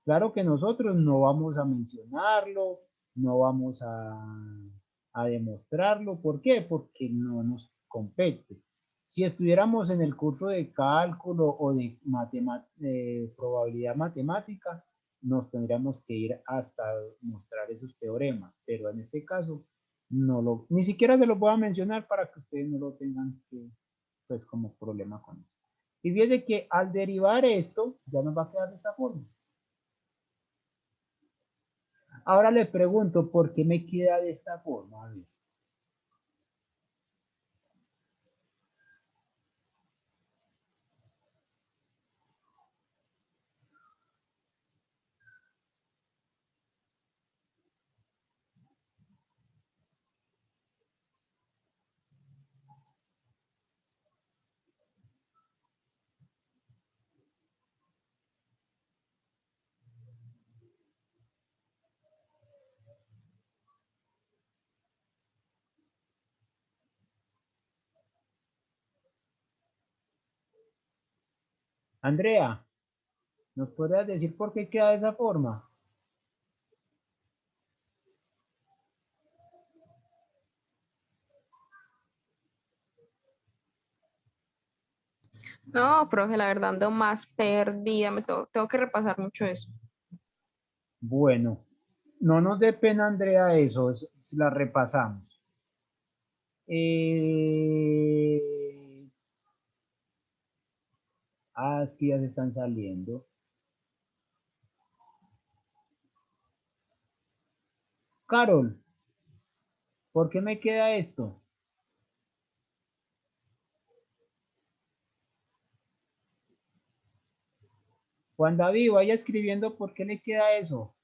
Speaker 1: Claro que nosotros no vamos a mencionarlo, no vamos a demostrarlo. ¿Por qué? Porque no nos compete. Si estuviéramos en el curso de cálculo o de probabilidad matemática, nos tendríamos que ir hasta mostrar esos teoremas. Pero en este caso, ni siquiera se los voy a mencionar para que ustedes no lo tengan que, pues, como problema con eso. Y fíjese que al derivar esto, ya nos va a quedar de esta forma. Ahora le pregunto, ¿por qué me queda de esta forma? A ver. Andrea, ¿nos podrías decir por qué queda de esa forma?
Speaker 3: No, profe, la verdad ando más perdida, tengo que repasar mucho eso.
Speaker 1: Bueno, no nos dé pena, Andrea, eso la repasamos. Es que ya se están saliendo. Carol, ¿por qué me queda esto? Juan David, vaya escribiendo por qué le queda eso.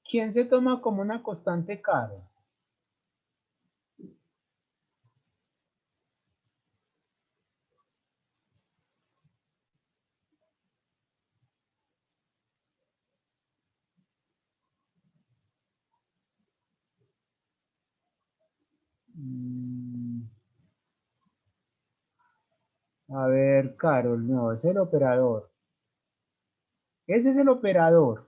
Speaker 1: ¿Quién se toma como una constante, Carol? A ver, Carol, no, es el operador. Ese es el operador.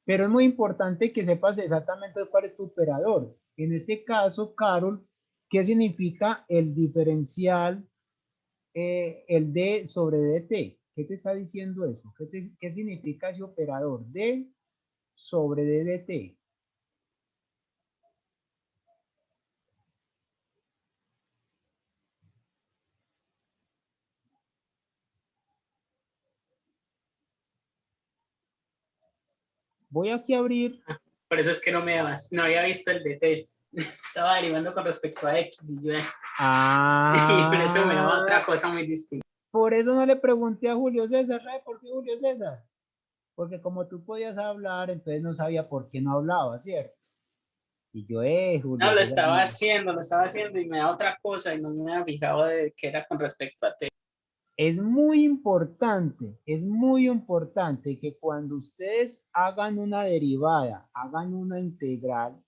Speaker 1: Pero es muy importante que sepas exactamente cuál es tu operador. En este caso, Carol, ¿qué significa el diferencial, el D sobre DT? ¿Qué te está diciendo eso? ¿Qué significa ese operador? D sobre DT. Voy aquí a abrir.
Speaker 2: Por eso es que no había visto el DT. Estaba derivando con respecto a X y yo. Y por eso me daba otra cosa muy distinta.
Speaker 1: Por eso no le pregunté a Julio César, ¿sabe por qué Julio César? Porque como tú podías hablar, entonces no sabía por qué no hablaba, ¿cierto? Y yo, Julio
Speaker 2: No, lo
Speaker 1: César,
Speaker 2: estaba haciendo y me da otra cosa y no me había fijado de que era con respecto a T.
Speaker 1: es muy importante que cuando ustedes hagan una derivada, hagan una integral,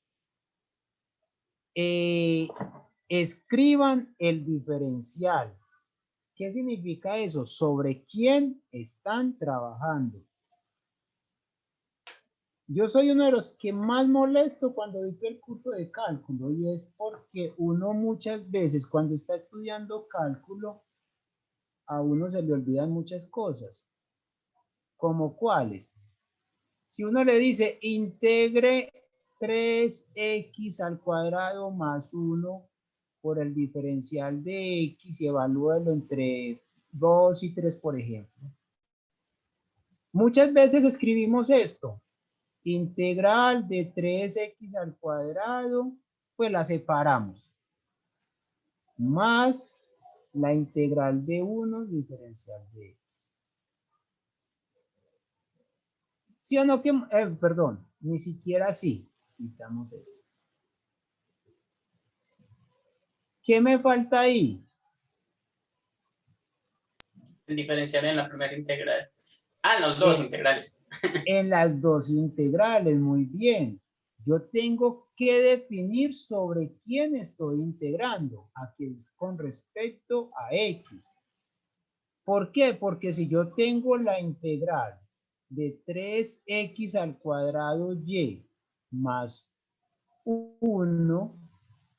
Speaker 1: escriban el diferencial. ¿Qué significa eso? ¿Sobre quién están trabajando? Yo soy uno de los que más molesto cuando dicto el curso de cálculo y es porque uno muchas veces cuando está estudiando cálculo a uno se le olvidan muchas cosas. ¿Como cuáles? Si uno le dice integre 3x al cuadrado más 1 por el diferencial de x y evalúelo entre 2 y 3, por ejemplo. Muchas veces escribimos esto. Integral de 3x al cuadrado, pues la separamos. Más la integral de 1 diferencial de x. ¿Sí o no? Perdón, ni siquiera así. Quitamos esto. ¿Qué me falta ahí?
Speaker 2: El diferencial en la primera integral. En los dos integrales.
Speaker 1: En las dos integrales, muy bien. Yo tengo que definir sobre quién estoy integrando. Aquí es con respecto a x. ¿Por qué? Porque si yo tengo la integral de 3x al cuadrado y más 1,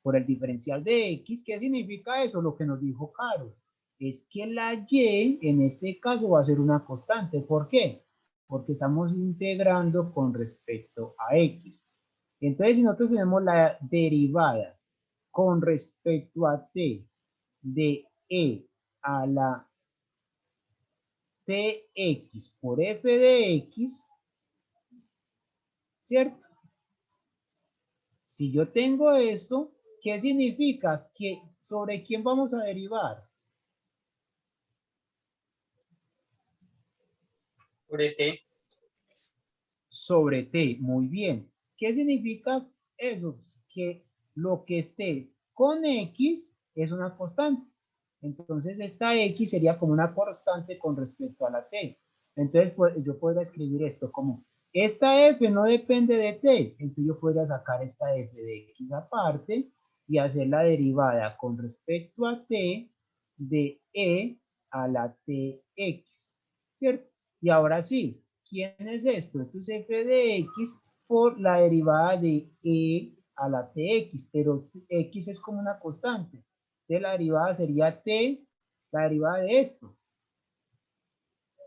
Speaker 1: por el diferencial de x. ¿Qué significa eso? Lo que nos dijo Caro. Es que la y en este caso va a ser una constante. ¿Por qué? Porque estamos integrando con respecto a x. Entonces, si nosotros tenemos la derivada con respecto a t de e a la tx por f de x, ¿cierto? Si yo tengo esto, ¿qué significa? Que ¿sobre quién vamos a derivar?
Speaker 2: Sobre T.
Speaker 1: Sobre t, muy bien. ¿Qué significa eso? Que lo que esté con x es una constante. Entonces esta x sería como una constante con respecto a la t. Entonces pues, yo podría escribir esto como esta f no depende de t. Entonces yo podría sacar esta f de x aparte y hacer la derivada con respecto a t de e a la tx, ¿cierto? Y ahora sí, ¿quién es esto? Esto es f de x por la derivada de e a la tx, pero x es como una constante. Entonces la derivada sería t, la derivada de esto.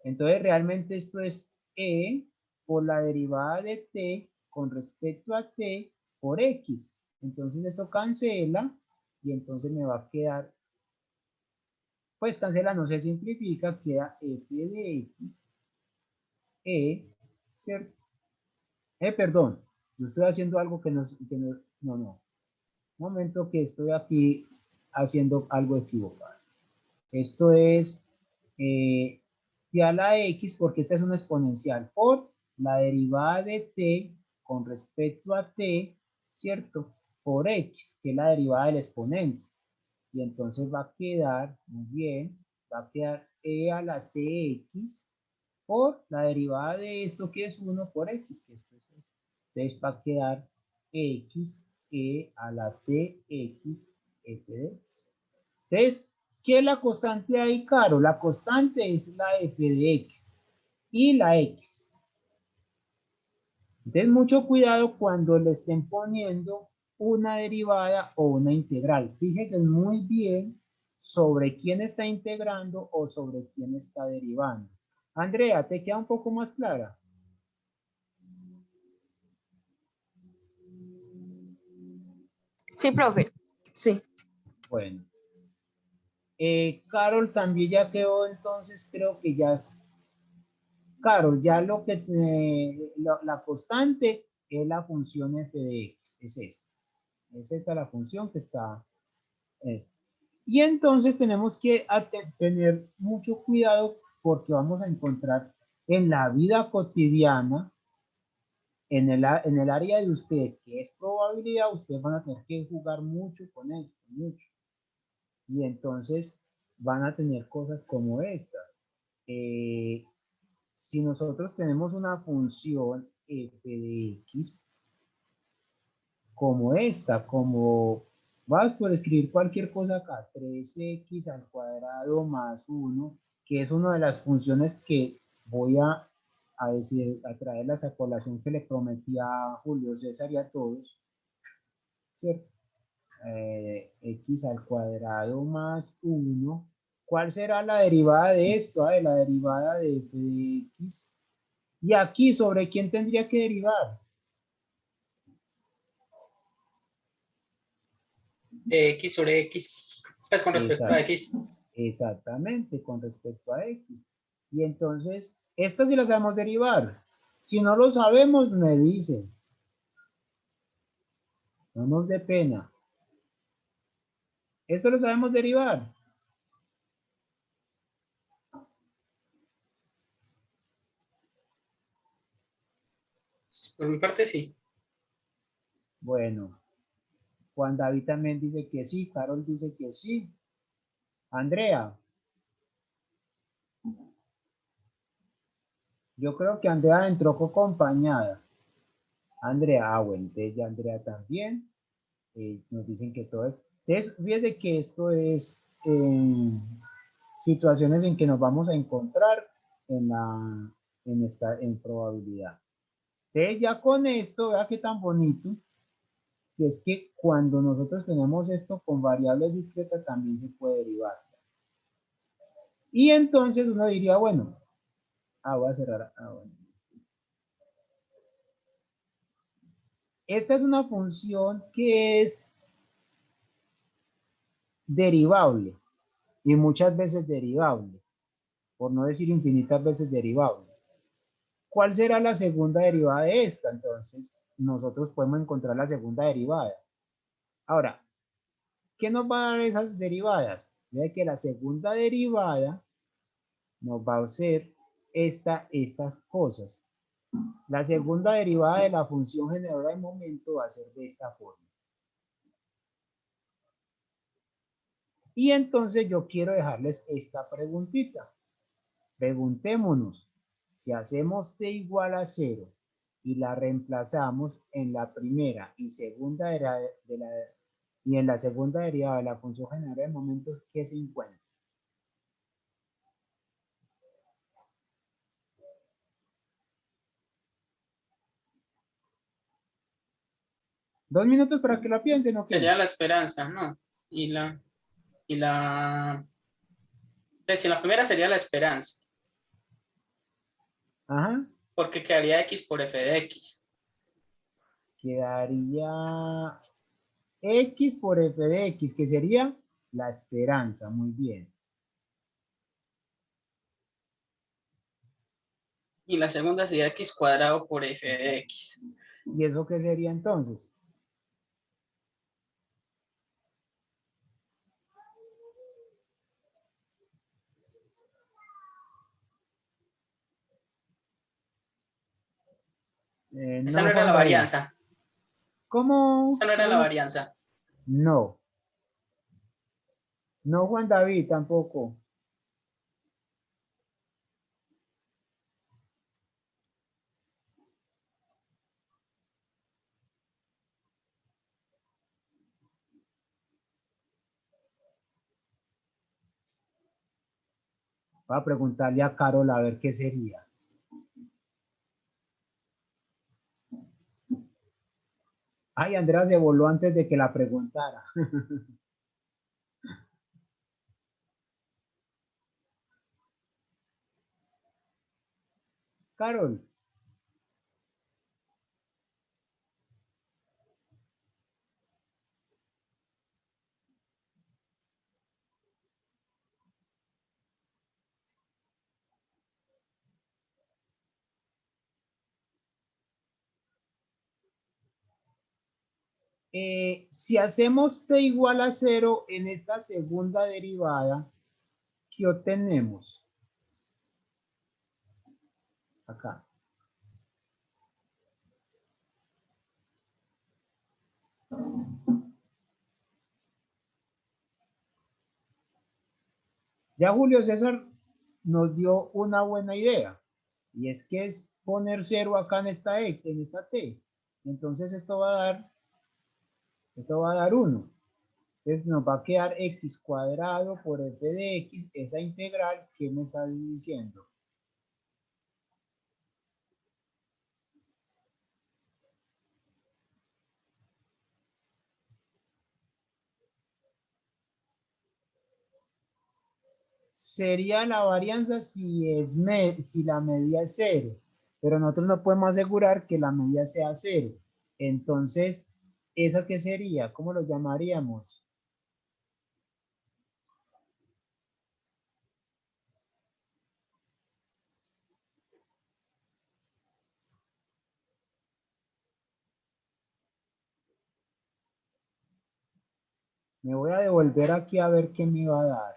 Speaker 1: Entonces realmente esto es e por la derivada de t con respecto a t por x. Entonces esto cancela y entonces me va a quedar, pues cancela, no se simplifica, queda f de x, ¿cierto? Perdón, yo estoy haciendo algo que no, no. Un momento que estoy aquí haciendo algo equivocado. Esto es t a la x, porque esta es una exponencial, por la derivada de t con respecto a t, ¿cierto? Por x, que es la derivada del exponente. Y entonces va a quedar, muy bien, va a quedar e a la tx por la derivada de esto, que es 1 por x, que esto es esto. Entonces va a quedar x e a la tx f de x. Entonces, ¿qué es la constante ahí, Caro? La constante es la f de x y la x. Entonces, mucho cuidado cuando le estén poniendo una derivada o una integral. Fíjense muy bien sobre quién está integrando o sobre quién está derivando. Andrea, ¿te queda un poco más clara?
Speaker 3: Sí, profe. Sí.
Speaker 1: Bueno. Carol también ya quedó, entonces creo que ya es. Carol, ya lo que la constante es la función f de x, es esta. Es esta la función que está. Y entonces tenemos que tener mucho cuidado porque vamos a encontrar en la vida cotidiana, en el área de ustedes, que es probabilidad, ustedes van a tener que jugar mucho con esto, mucho. Y entonces van a tener cosas como esta. Si nosotros tenemos una función f de x, como esta, como, vas por escribir cualquier cosa acá, 3x al cuadrado más 1, que es una de las funciones que voy a decir, a traerlas a colación que le prometí a Julio César y a todos, ¿cierto? X al cuadrado más 1. ¿Cuál será la derivada de esto? La derivada de f de x. Y aquí, ¿sobre quién tendría que derivar?
Speaker 2: De X sobre X. Pues con respecto a X.
Speaker 1: Exactamente, con respecto a x. Y entonces, esto sí lo sabemos derivar. Si no lo sabemos, me dicen. No nos dé pena. Esto lo sabemos derivar.
Speaker 2: Por mi parte, sí.
Speaker 1: Bueno, Juan David también dice que sí. Carol dice que sí. Andrea. Yo creo que Andrea entró acompañada. Andrea, bueno, entonces ya Andrea también. Nos dicen que todo es. Entonces, fíjense que esto es situaciones en que nos vamos a encontrar en probabilidad. Entonces, ya con esto, vea qué tan bonito. Y es que cuando nosotros tenemos esto con variables discretas también se puede derivar. Y entonces uno diría, bueno, voy a cerrar. Bueno. Esta es una función que es derivable y muchas veces derivable, por no decir infinitas veces derivable. ¿Cuál será la segunda derivada de esta? Entonces, nosotros podemos encontrar la segunda derivada. Ahora, ¿qué nos va a dar esas derivadas? Ve que la segunda derivada nos va a hacer estas cosas. La segunda derivada de la función generadora de momento va a ser de esta forma. Y entonces yo quiero dejarles esta preguntita. Preguntémonos, si hacemos t igual a 0 y la reemplazamos en la primera y segunda y en la segunda derivada de la función generadora de momentos, ¿qué se encuentra? Dos minutos para que lo piensen, ¿o qué?
Speaker 2: Sería la esperanza, ¿no? Pues si la primera sería la esperanza.
Speaker 1: Ajá.
Speaker 2: Porque quedaría x por f de x.
Speaker 1: Quedaría x por f de x, que sería la esperanza. Muy bien.
Speaker 2: Y la segunda sería x cuadrado por f de x.
Speaker 1: ¿Y eso qué sería entonces?
Speaker 2: Esa no era
Speaker 1: Juan
Speaker 2: la
Speaker 1: David.
Speaker 2: varianza.
Speaker 1: ¿Cómo?
Speaker 2: Esa no era la varianza.
Speaker 1: No. No, Juan David, tampoco. Voy a preguntarle a Carol a ver qué sería. Ay, Andrea se voló antes de que la preguntara. Carol. Si hacemos t igual a 0 en esta segunda derivada, ¿qué obtenemos? Acá. Ya Julio César nos dio una buena idea, y es que es poner 0 acá en esta t. Entonces esto va a dar 1. Entonces nos va a quedar x cuadrado por f de x, esa integral que me está diciendo. Sería la varianza si la medida es 0, pero nosotros no podemos asegurar que la medida sea 0. Entonces, ¿eso qué sería? ¿Cómo lo llamaríamos? Me voy a devolver aquí a ver qué me va a dar.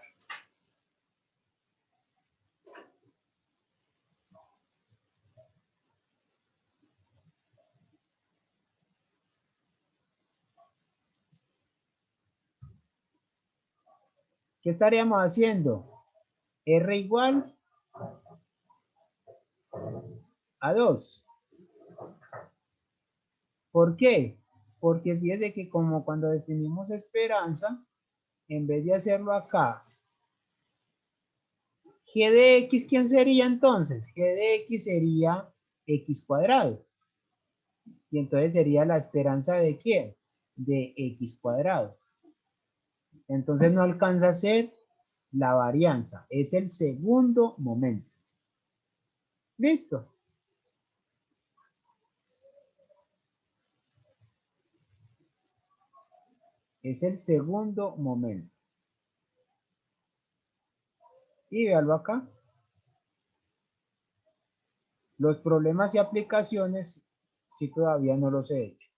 Speaker 1: ¿Qué estaríamos haciendo? R igual a 2. ¿Por qué? Porque fíjese que como cuando definimos esperanza, en vez de hacerlo acá, g de x, ¿quién sería entonces? G de x sería x cuadrado. Y entonces sería la esperanza de ¿quién? de x cuadrado. Entonces no alcanza a ser la varianza, es el segundo momento. ¿Listo? Es el segundo momento. Y véalo acá. Los problemas y aplicaciones, sí todavía no los he hecho.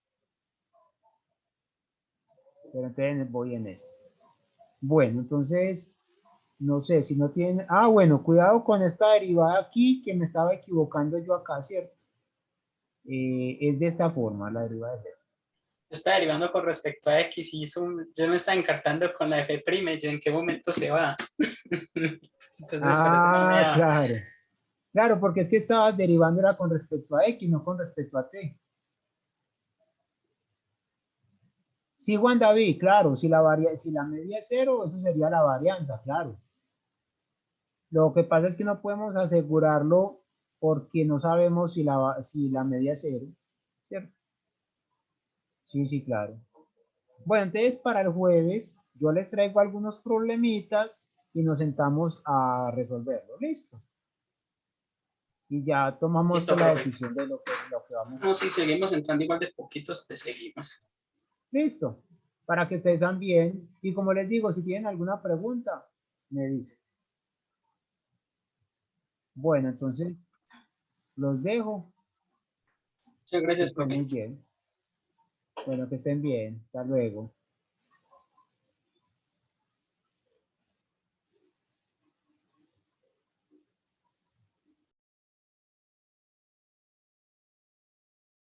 Speaker 1: Pero entonces voy en eso. Bueno, entonces, no sé si no tienen... Ah, bueno, cuidado con esta derivada aquí, que me estaba equivocando yo acá, ¿cierto? Es de esta forma, la derivada es esta.
Speaker 2: Está derivando con respecto a X y yo me estaba encartando con la F', y en qué momento se va. Entonces, por eso no me da.
Speaker 1: Claro. Claro, porque es que estabas derivando era con respecto a X, no con respecto a T. Sí, Juan David, claro, si la media es 0, eso sería la varianza, claro. Lo que pasa es que no podemos asegurarlo porque no sabemos si la media es 0, ¿cierto? Sí, sí, claro. Bueno, entonces para el jueves yo les traigo algunos problemitas y nos sentamos a resolverlo. ¿Listo? Y ya tomamos
Speaker 2: Listo,
Speaker 1: la
Speaker 2: profe.
Speaker 1: decisión de lo que vamos a hacer.
Speaker 2: No, si seguimos entrando igual de poquitos, pues seguimos.
Speaker 1: Listo. Para que ustedes también. Y como les digo, si tienen alguna pregunta, me dicen. Bueno, entonces los dejo.
Speaker 2: Muchas
Speaker 1: Que
Speaker 2: gracias,
Speaker 1: estén
Speaker 2: profe.
Speaker 1: muy bien. Bueno, que estén bien. Hasta luego.